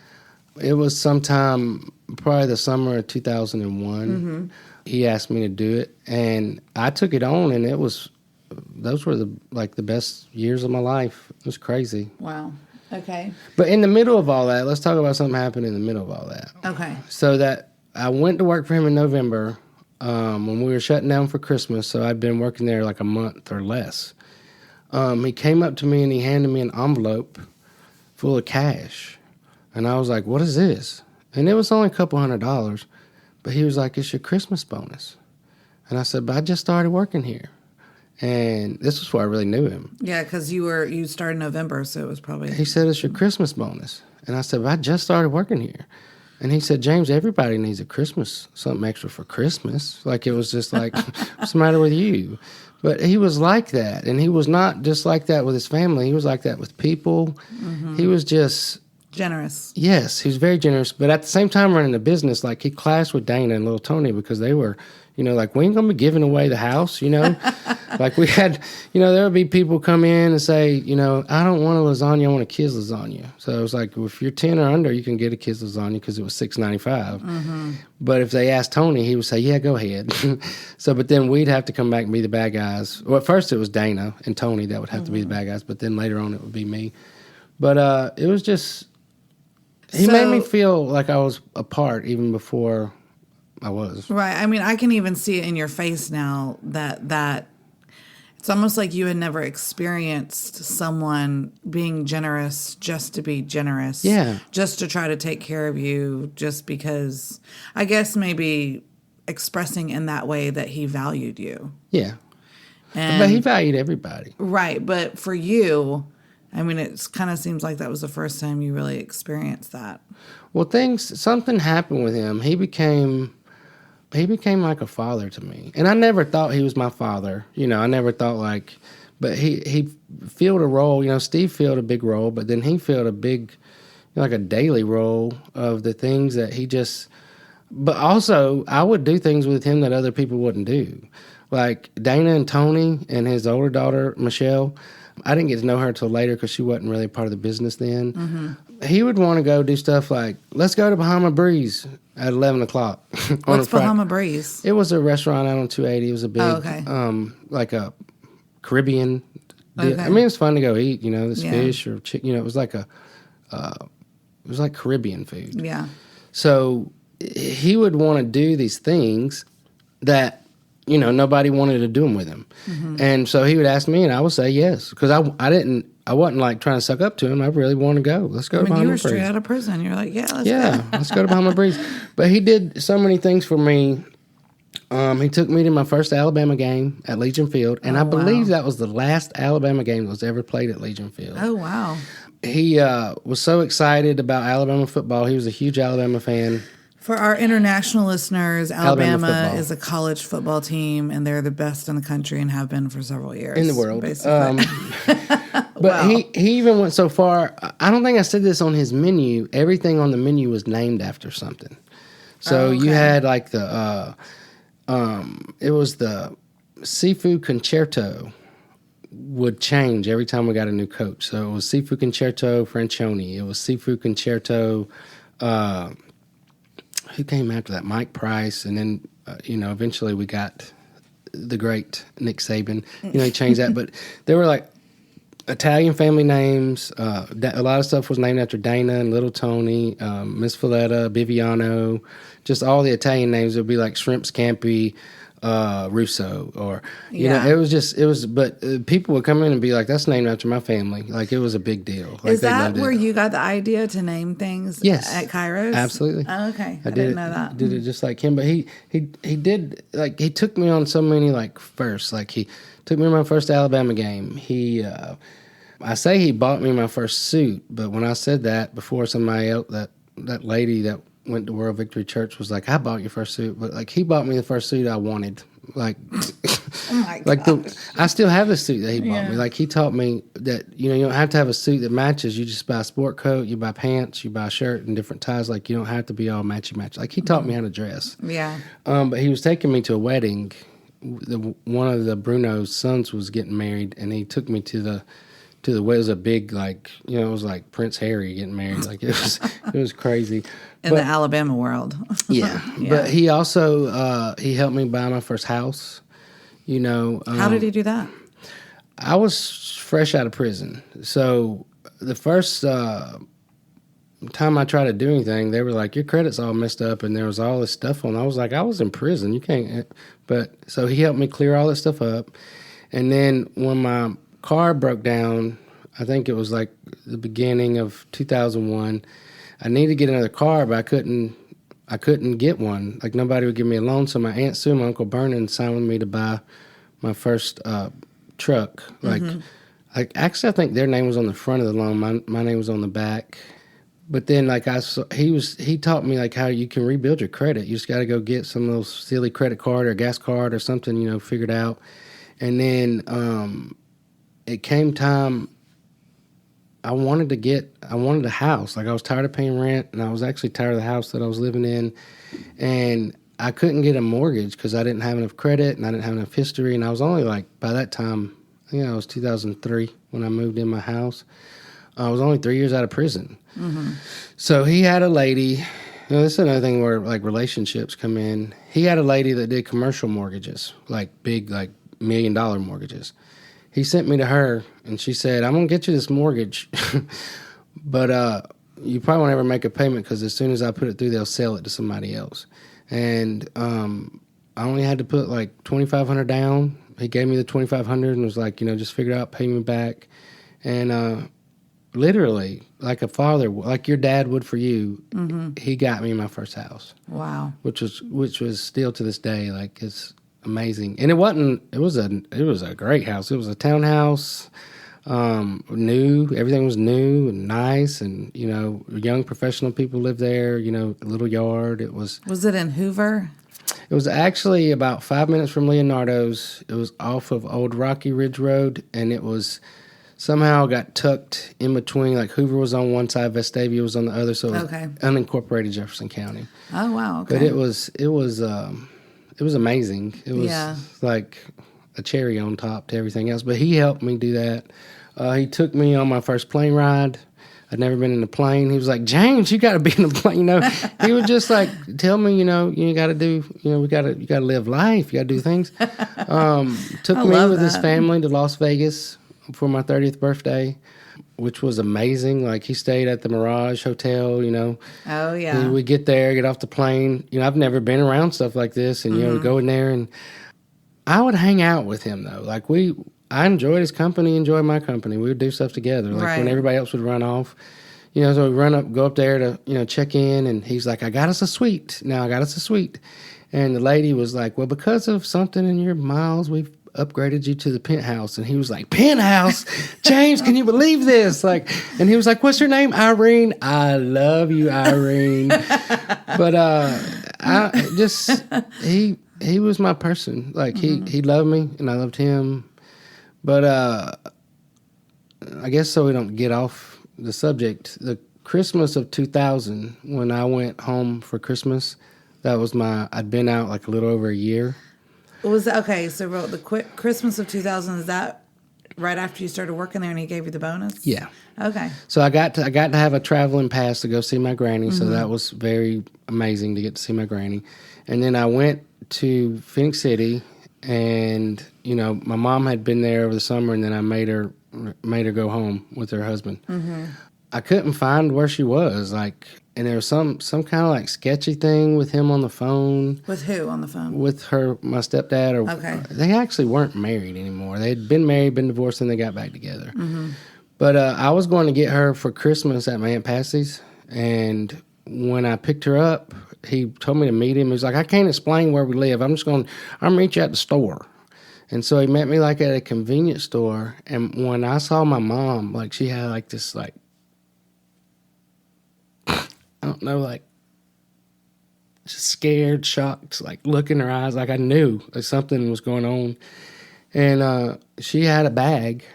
It was sometime probably the summer of 2001. Mm-hmm. He asked me to do it, and I took it on, and those were the best years of my life. It was crazy. Wow. Okay. But in the middle of all that, let's talk about something happened in the middle of all that. Okay. So that I went to work for him in November when we were shutting down for Christmas. So I'd been working there like a month or less. He came up to me and he handed me an envelope full of cash. And I was like, what is this? And it was only a couple $100. But he was like, it's your Christmas bonus. And I said, but I just started working here. And this was where I really knew him. Yeah, because you started in November, so it was probably... He said, it's your Christmas bonus. And I said, but I just started working here. And he said, James, everybody needs something extra for Christmas. Like, it was just like, what's the matter with you? But he was like that. And he was not just like that with his family. He was like that with people. Mm-hmm. He was just... Generous. Yes, he was very generous. But at the same time, running a business, like, he clashed with Dana and little Tony because they were... like, we ain't going to be giving away the house, Like, we had, there would be people come in and say, I don't want a lasagna, I want a kid's lasagna. So it was like, if you're 10 or under, you can get a kid's lasagna because it was $6.95. Mm-hmm. But if they asked Tony, he would say, yeah, go ahead. But then we'd have to come back and be the bad guys. Well, at first it was Dana and Tony that would have to be the bad guys, but then later on it would be me. But it was just, he made me feel like I was a part even before I was. Right. I mean, I can even see it in your face now that It's almost like you had never experienced someone being generous just to be generous. Yeah. Just to try to take care of you, just because, I guess maybe expressing in that way that he valued you. Yeah. And, But he valued everybody. right. But for you, I mean, it kind of seems like that was the first time you really experienced that. Well, something happened with him. He became like a father to me. And I never thought he was my father. You know, I never thought like, but he filled a role. You know, Steve filled a big role, but then he filled a big, like a daily role of the things that he just, but also I would do things with him that other people wouldn't do. Like Dana and Tony and his older daughter, Michelle, I didn't get to know her until later because she wasn't really part of the business then. Mm-hmm. He would want to go do stuff like, let's go to Bahama Breeze at 11 o'clock. What's Bahama Breeze? It was a restaurant out on 280. It was a big, okay. Like a Caribbean deal. Okay. I mean, it's fun to go eat, you know, this fish or chicken. You know, it was like Caribbean food. Yeah. So he would want to do these things that, you know, nobody wanted to do them with him. Mm-hmm. And so he would ask me and I would say yes. Because I wasn't like trying to suck up to him. I really want to go. Let's go to Bahama Breeze. You were straight out of prison. You're like, let's go. Let's go to Bahama Breeze. But he did so many things for me. He took me to my first Alabama game at Legion Field. And I believe that was the last Alabama game that was ever played at Legion Field. Oh, wow. He was so excited about Alabama football. He was a huge Alabama fan. For our international listeners, Alabama is a college football team, and they're the best in the country and have been for several years. In the world. Basically. But wow. he even went so far, I don't think I said this on his menu, everything on the menu was named after something. So you had like it was the seafood concerto would change every time we got a new coach. So it was seafood concerto Franchione. It was seafood concerto, who came after that? Mike Price. And then, eventually we got the great Nick Saban. He changed that. But they were like Italian family names. A lot of stuff was named after Dana and Little Tony, Miss Filetta, Biviano. Just all the Italian names would be like Shrimp Scampi, Russo, or but people would come in and be like, that's named after my family. Like it was a big deal. Like, is that where you got the idea to name things? Yes, at Kairos? Absolutely. Oh, okay. I didn't know that. Did it just like him, but he did, like, he took me on so many like firsts. Like he took me to my first Alabama game. I say he bought me my first suit, but when I said that before, somebody else, that lady that went to World Victory Church was like, I bought your first suit, but like he bought me the first suit I wanted. Like, oh my God. I still have the suit that he bought me. Like he taught me that, you don't have to have a suit that matches. You just buy a sport coat, you buy pants, you buy a shirt and different ties. Like you don't have to be all matchy. Like he taught me how to dress. Yeah. But he was taking me to a wedding. One of the Bruno's sons was getting married, and he took me to the it was a big, like, it was like Prince Harry getting married. Like it was crazy. In the Alabama world. Yeah. But he also, he helped me buy my first house, How did he do that? I was fresh out of prison. So the first time I tried to do anything, they were like, your credit's all messed up, and there was all this stuff on. I was like, I was in prison. You can't. But so he helped me clear all this stuff up. And then when my car broke down, I think it was like the beginning of 2001. I needed to get another car, but I couldn't get one. Like nobody would give me a loan. So my Aunt Sue and my Uncle Vernon signed with me to buy my first truck. Like, actually, I think their name was on the front of the loan. My name was on the back. But then, like he taught me like how you can rebuild your credit. You just got to go get some little silly credit card or gas card or something, figured out. And then it came time. I wanted a house. Like I was tired of paying rent, and I was actually tired of the house that I was living in, and I couldn't get a mortgage because I didn't have enough credit and I didn't have enough history. And I was only like, by that time, I think it was 2003 when I moved in my house. I was only 3 years out of prison. Mm-hmm. So he had a lady. This is another thing where like relationships come in. He had a lady that did commercial mortgages, like big, like $1 million mortgages. He sent me to her, and she said, I'm going to get you this mortgage, but you probably won't ever make a payment because as soon as I put it through, they'll sell it to somebody else. And I only had to put like $2,500 down, he gave me the $2,500 and was like, just figure it out, pay me back. And literally, like a father, like your dad would for you, he got me my first house. Wow. Which was still to this day, like, it's amazing. And it was a great house. It was a townhouse, new, everything was new and nice, and young professional people lived there, a little yard. Was it in Hoover? It was actually about 5 minutes from Leonardo's. It was off of Old Rocky Ridge Road, and it was somehow got tucked in between. Like Hoover was on one side, Vestavia was on the other, so it was unincorporated Jefferson County. Oh wow! Okay. But it was amazing. It was like a cherry on top to everything else. But he helped me do that. He took me on my first plane ride. I'd never been in a plane. He was like, James, you got to be in a plane. He would just like tell me, you got to do, you got to live life. You got to do things. Took me with his family to Las Vegas for my 30th birthday, which was amazing. Like he stayed at the Mirage Hotel, Oh yeah. We get there, get off the plane. I've never been around stuff like this, and go in there, and I would hang out with him though. Like I enjoyed his company, enjoyed my company. We would do stuff together. Like when everybody else would run off, so we'd go up there to, check in, and he's like, I got us a suite. And the lady was like, well, because of something in your miles, we've upgraded you to the penthouse. And he was like, penthouse? James, can you believe this? Like, and he was like, what's your name? Irene. I love you, Irene. But he was my person. Like he loved me and I loved him. But I guess so we don't get off the subject, the Christmas of 2000, when I went home for Christmas, I'd been out like a little over a year. Was that, okay, so the Christmas of 2000, is that right after you started working there and he gave you the bonus? Yeah. Okay. So I got to have a traveling pass to go see my granny, so that was very amazing to get to see my granny. And then I went to Phoenix City, and my mom had been there over the summer, and then I made her go home with her husband. I couldn't find where she was, like, and there was some kind of like sketchy thing with him on the phone. With who on the phone? With my stepdad. Okay. They actually weren't married anymore. They'd been married, been divorced, and they got back together. But I was going to get her for Christmas at my Aunt Patsy's, and when I picked her up, he told me to meet him. He was like, I can't explain where we live. I'm meet you at the store. And so he met me like at a convenience store. And when I saw my mom, like she had like this like, I don't know, like just scared, shocked, like look in her eyes. Like I knew like something was going on. And she had a bag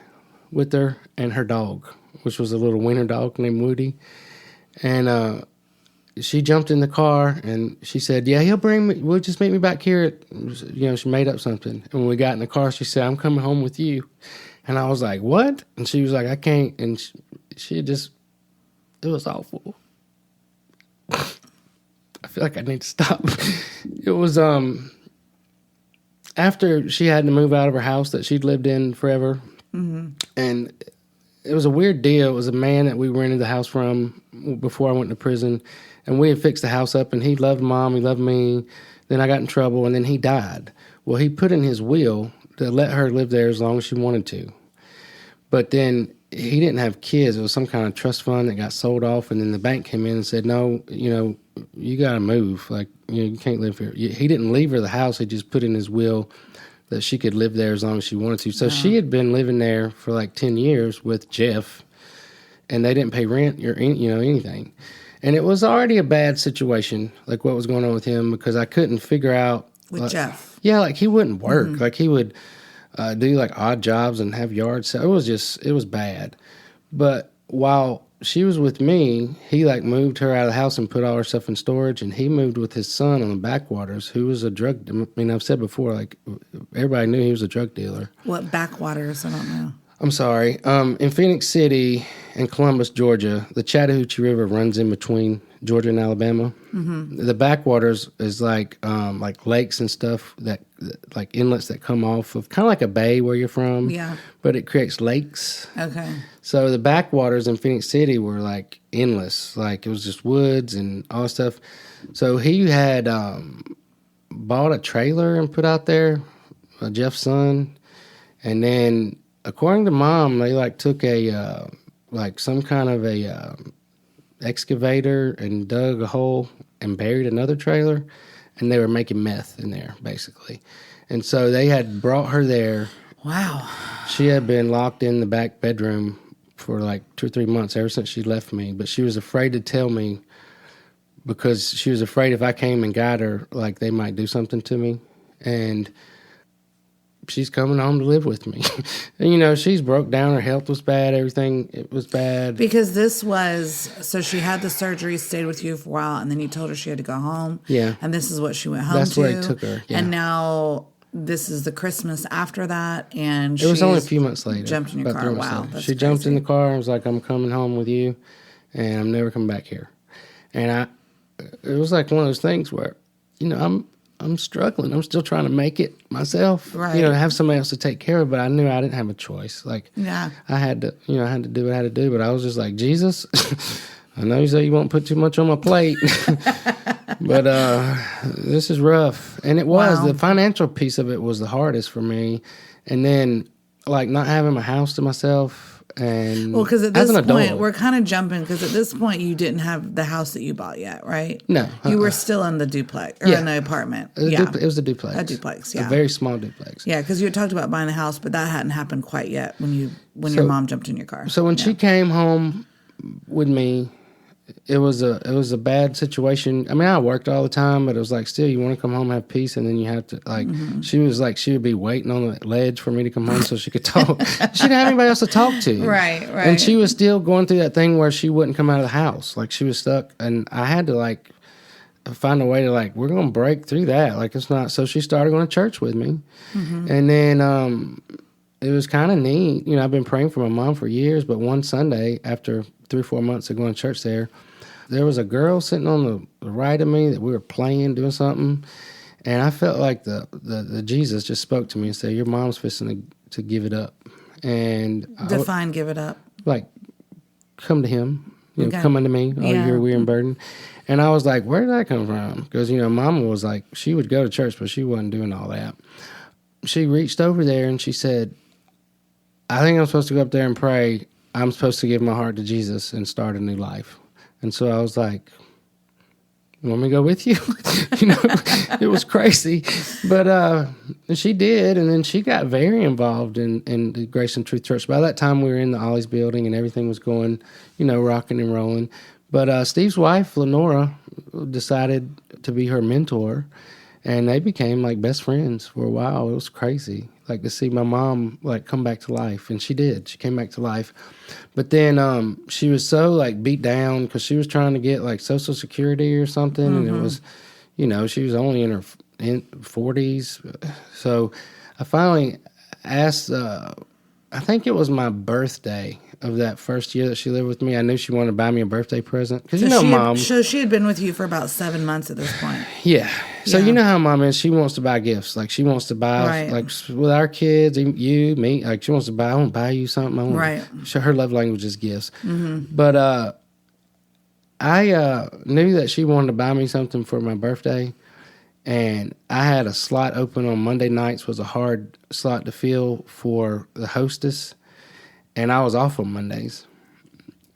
with her and her dog, which was a little winter dog named Woody. And she jumped in the car and she said, yeah, he'll bring me, we'll just meet me back here. She made up something. And when we got in the car, she said, I'm coming home with you. And I was like, what? And she was like, I can't. And she just, it was awful. I feel like I need to stop. It was, after she had to move out of her house that she'd lived in forever. And it was a weird deal. It was a man that we rented the house from before I went to prison. And we had fixed the house up, and he loved Mom, he loved me. Then I got in trouble, and then he died. Well, he put in his will to let her live there as long as she wanted to. But then he didn't have kids. It was some kind of trust fund that got sold off, and then the bank came in and said, no, you got to move. Like, you can't live here. He didn't leave her the house. He just put in his will that she could live there as long as she wanted to. So she had been living there for like 10 years with Jeff, and they didn't pay rent or anything. And it was already a bad situation, like what was going on with him, because I couldn't figure out. With Jeff? Yeah, like he wouldn't work. Like he would do like odd jobs and have yard sales. It was bad. But while she was with me, he like moved her out of the house and put all her stuff in storage, and he moved with his son on the backwaters, who was a drug, I've said before, like everybody knew he was a drug dealer. What backwaters? I don't know. I'm sorry. In Phoenix City and Columbus, Georgia, the Chattahoochee River runs in between Georgia and Alabama. The backwaters is like lakes and stuff that like inlets that come off of kind of like a bay where you're from. Yeah. But it creates lakes. Okay. So the backwaters in Phoenix City were like endless. Like it was just woods and all that stuff. So he had bought a trailer and put out there Jeff's son. And then, according to Mom, they like took a like some kind of a excavator and dug a hole and buried another trailer, and they were making meth in there, basically. And so they had brought her there. Wow. She had been locked in the back bedroom for like 2 or 3 months ever since she left me, but she was afraid to tell me because she was afraid if I came and got her, like they might do something to me. And she's coming home to live with me. And, you know, she's broke down. Her health was bad. Everything, it was bad. Because this was, so she had the surgery, stayed with you for a while, and then you told her she had to go home. Yeah. And this is what she went home That's to. where it took her. Yeah. And now this is the Christmas after that, and it was only a few months later. Jumped in your car. Wow. She jumped in the car and was like, I'm coming home with you, and I'm never coming back here. And it was like one of those things where, you know, I'm struggling. I'm still trying to make it myself. Right. You know, have somebody else to take care of, but I knew I didn't have a choice. Like, yeah. I had to do what I had to do, but I was just like, Jesus, I know you say you won't put too much on my plate, but this is rough. And it was. Wow. The financial piece of it was the hardest for me. And then, like, not having my house to myself. And well, because at as this an point, adult, we're kind of jumping, because at this point, you didn't have the house that you bought yet, right? No. You were still in the duplex, or in the apartment. It was a duplex. A duplex, yeah. A very small duplex. Yeah, because you had talked about buying a house, but that hadn't happened quite yet when your mom jumped in your car. So when she came home with me, it was a bad situation. I mean, I worked all the time, but it was like, still, you want to come home and have peace, and then you have to, like, she was like, she would be waiting on the ledge for me to come home so she could talk. She didn't have anybody else to talk to. Right. And she was still going through that thing where she wouldn't come out of the house. Like, she was stuck, and I had to, like, find a way to, like, we're going to break through that. Like, it's not, so she started going to church with me. And then it was kind of neat. You know, I've been praying for my mom for years, but one Sunday, after 3 or 4 months of going to church there was a girl sitting on the right of me that we were playing, doing something, and I felt like the Jesus just spoke to me and said, your mom's fixing to give it up. And Define give it up. Like, come to him. You know, Okay. come unto me, all Yeah. you're weary and burdened. And I was like, where did that come from? Because, you know, Mama was like, she would go to church, but she wasn't doing all that. She reached over there and she said, I think I'm supposed to go up there and pray. I'm supposed to give my heart to Jesus and start a new life. And so I was like, you want me to go with you? You know, it was crazy. But she did, and then she got very involved in the Grace and Truth Church. By that time, we were in the Ollie's building, and everything was going, you know, rocking and rolling. But Steve's wife, Leonardo, decided to be her mentor, and they became, like, best friends for a while. It was crazy, like, to see my mom, like, come back to life. And she did. She came back to life. But then she was so, like, beat down because she was trying to get, like, Social Security or something. And it was, you know, she was only in her 40s. So I finally asked, I think it was my birthday of that first year that she lived with me. I knew she wanted to buy me a birthday present. Because, you know, Mom. So she had been with you for about 7 months at this point. Yeah. So Yeah. you know how Mom is. She wants to buy gifts. Like, she wants to buy, Right. like, with our kids, you, me. Like, she wants to buy, I want to buy you something. I want Right. her love language is gifts. But I knew that she wanted to buy me something for my birthday. And I had a slot open on Monday nights, was a hard slot to fill for the hostess. And I was off on Mondays.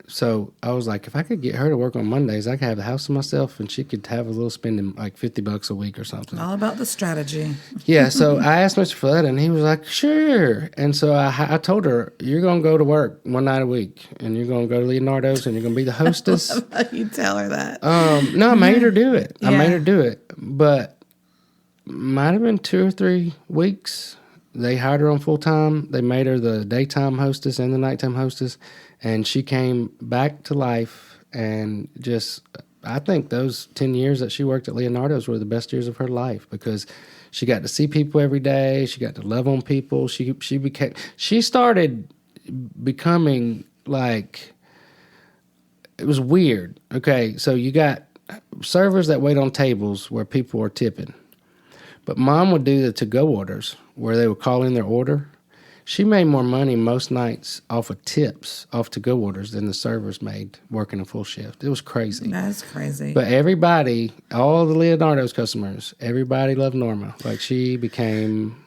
So I was like, if I could get her to work on Mondays, I could have the house to myself and she could have a little spending like $50 a week or something. All about the strategy. Yeah, so I asked Mr. Flood and he was like, sure. And so I told her, you're going to go to work one night a week and you're going to go to Leonardo's and you're going to be the hostess. You tell her that. No, I made her do it. I Yeah. made her do it. But might have been 2 or 3 weeks. They hired her on full time. They made her the daytime hostess and the nighttime hostess. And she came back to life and just, I think those 10 years that she worked at Leonardo's were the best years of her life because she got to see people every day. She got to love on people. She started becoming like, it was weird. Okay, so you got servers that wait on tables where people are tipping. But Mom would do the to-go orders where they would call in their order. She made more money most nights off of tips, off to-go orders, than the servers made working a full shift. It was crazy. That's crazy. But everybody, all the Leonardo's customers, everybody loved Norma. Like, she became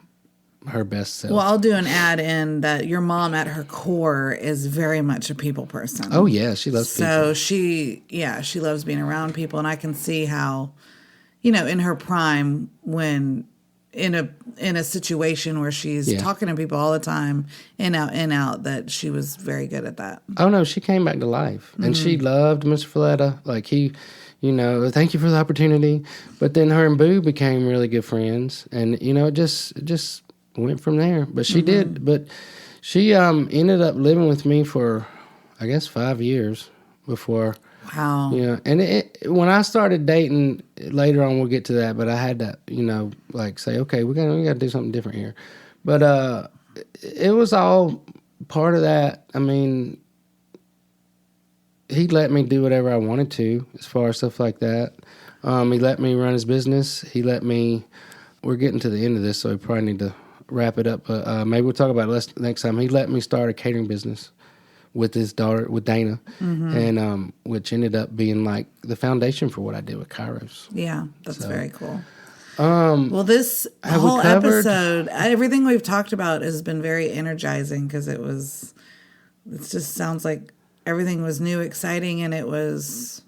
her best self. Well, I'll do an ad in that your mom at her core is very much a people person. Oh yeah, she loves people. So she loves being around people, and I can see how, in her prime, when in a situation where she's talking to people all the time, in out, that she was very good at that. Oh no, she came back to life, and she loved Mr. Folletta. Like he, thank you for the opportunity. But then her and Boo became really good friends, and it just went from there. But she did. But she ended up living with me for, I guess, 5 years before. Wow. And when I started dating, later on we'll get to that, but I had to, say, okay, we got to do something different here. But it was all part of that. I mean, he let me do whatever I wanted to as far as stuff like that. He let me run his business. We're getting to the end of this, so we probably need to wrap it up. But maybe we'll talk about it next time. He let me start a catering business with his daughter, with Dana, and which ended up being like the foundation for what I did with Kairos. Yeah, that's very cool. Well, this whole episode, everything we've talked about has been very energizing because it just sounds like everything was new, exciting, and it was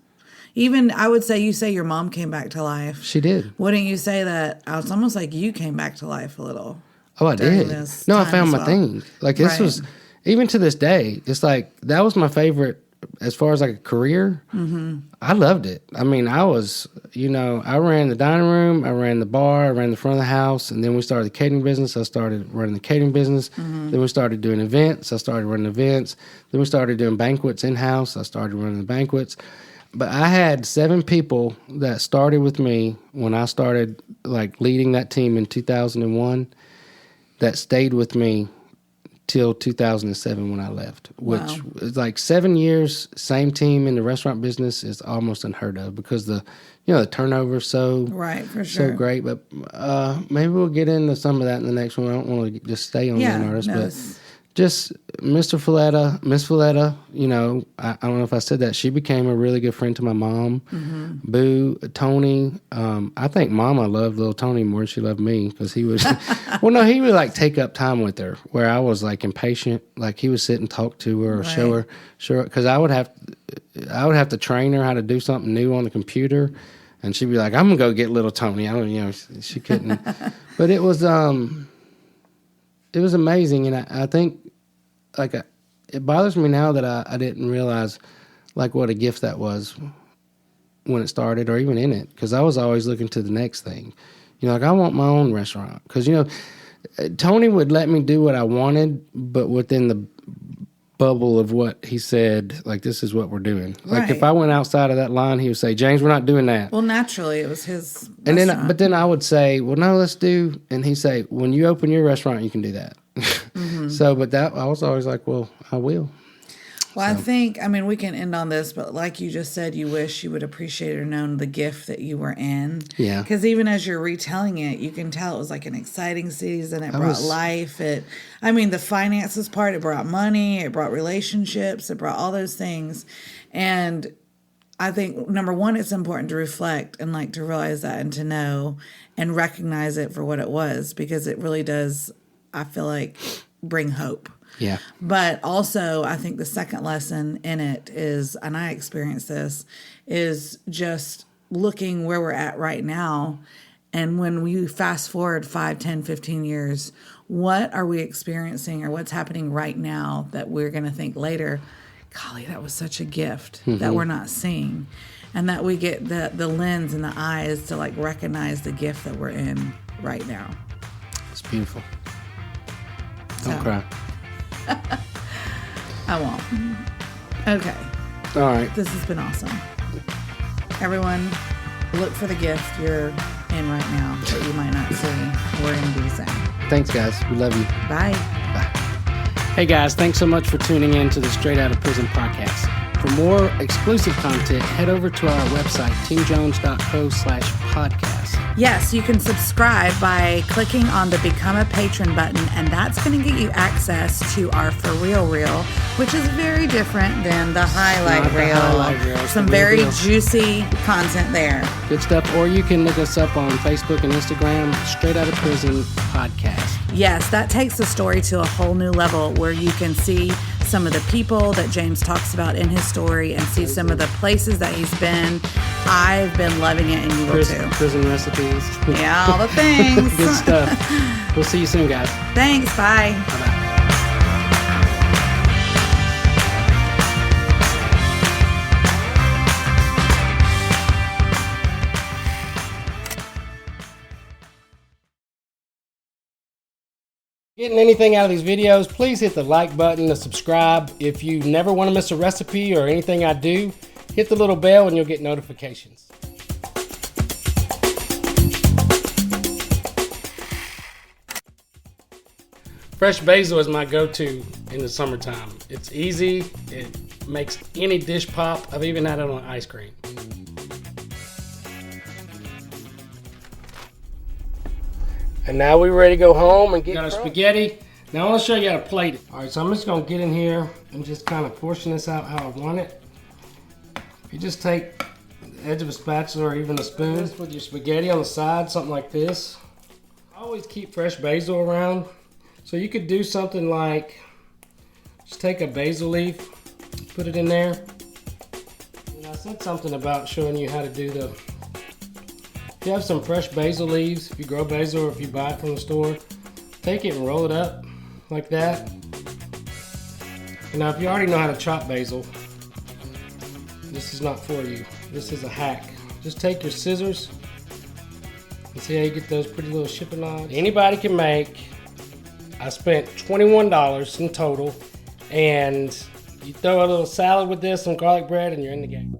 even, I would say, you say your mom came back to life. She did. Wouldn't you say that it's almost like you came back to life a little? Oh, I did. No, I found my thing. Like this was, even to this day, it's like that was my favorite as far as like a career. I loved it. I mean, I was, I ran the dining room, I ran the bar, I ran the front of the house, and then we started the catering business. I started running the catering business. Then we started doing events. I started running events. Then we started doing banquets in-house. I started running the banquets. But I had 7 people that started with me when I started like leading that team in 2001 that stayed with me till 2007 when I left, which is like 7 years, same team in the restaurant business is almost unheard of because the turnover is so great. But maybe we'll get into some of that in the next one. I don't want to just stay on Leonardo, but just Mr. Folletta, Miss Folletta, I don't know if I said that. She became a really good friend to my mom. Boo, Tony. I think Mama loved little Tony more than she loved me because he was, he would like take up time with her where I was like impatient. Like he would sit and talk to her or show her, because I would have to train her how to do something new on the computer. And she'd be like, I'm going to go get little Tony. She couldn't. But it was amazing, and I think like it bothers me now that I didn't realize like what a gift that was when it started or even in it, because I was always looking to the next thing. Like I want my own restaurant because Tony would let me do what I wanted, but within the bubble of what he said, like this is what we're doing. Like if I went outside of that line, he would say, James, we're not doing that. Well, naturally, it was his and restaurant. Then I would say, well, no, let's do, and he'd say, when you open your restaurant, you can do that. So, but that I was always like, well, I will. Well, I think, we can end on this, but like you just said, you wish you would appreciate or known the gift that you were in. Yeah. Because even as you're retelling it, you can tell it was like an exciting season. It brought life. The finances part, it brought money, it brought relationships, it brought all those things. And I think, number one, it's important to reflect and like to realize that and to know and recognize it for what it was, because it really does, I feel like, bring hope. Yeah. But also, I think the second lesson in it is, and I experienced this, is just looking where we're at right now. And when we fast forward 5, 10, 15 years, what are we experiencing or what's happening right now that we're going to think later, golly, that was such a gift that we're not seeing. And that we get the lens and the eyes to like recognize the gift that we're in right now. It's beautiful. Don't cry. I won't. Okay. All right. This has been awesome. Everyone, look for the gift you're in right now that you might not see. We're going to do the same. Thanks, guys. We love you. Bye. Bye. Hey, guys. Thanks so much for tuning in to the Straight Outta Prison podcast. For more exclusive content, head over to our website, teamjones.co/podcast. Yes, you can subscribe by clicking on the Become a Patron button, and that's going to get you access to our For Real Reel, which is very different than the highlight reel. Some very juicy content there. Good stuff. Or you can look us up on Facebook and Instagram, Straight Outta Prison Podcast. Yes, that takes the story to a whole new level where you can see some of the people that James talks about in his story and see some of the places that he's been. I've been loving it, and you will too. Prison recipes. Yeah, all the things. Good stuff. We'll see you soon, guys. Thanks. Bye. Bye-bye. Getting anything out of these videos, please hit the like button, the subscribe. If you never want to miss a recipe or anything I do, hit the little bell and you'll get notifications. Fresh basil is my go-to in the summertime. It's easy, it makes any dish pop. I've even had it on ice cream. And now we're ready to go home and get our spaghetti. Now I want to show you how to plate it. All right, so I'm just going to get in here and just kind of portion this out how I want it. You just take the edge of a spatula or even a spoon with your spaghetti on the side, something like this. I always keep fresh basil around. So you could do something like, just take a basil leaf, put it in there. And I said something about showing you how to do the, if you have some fresh basil leaves, if you grow basil or if you buy it from the store, take it and roll it up like that. And now if you already know how to chop basil, this is not for you. This is a hack. Just take your scissors and see how you get those pretty little shipping lines. Anybody can make. I spent $21 in total, and you throw a little salad with this, some garlic bread, and you're in the game.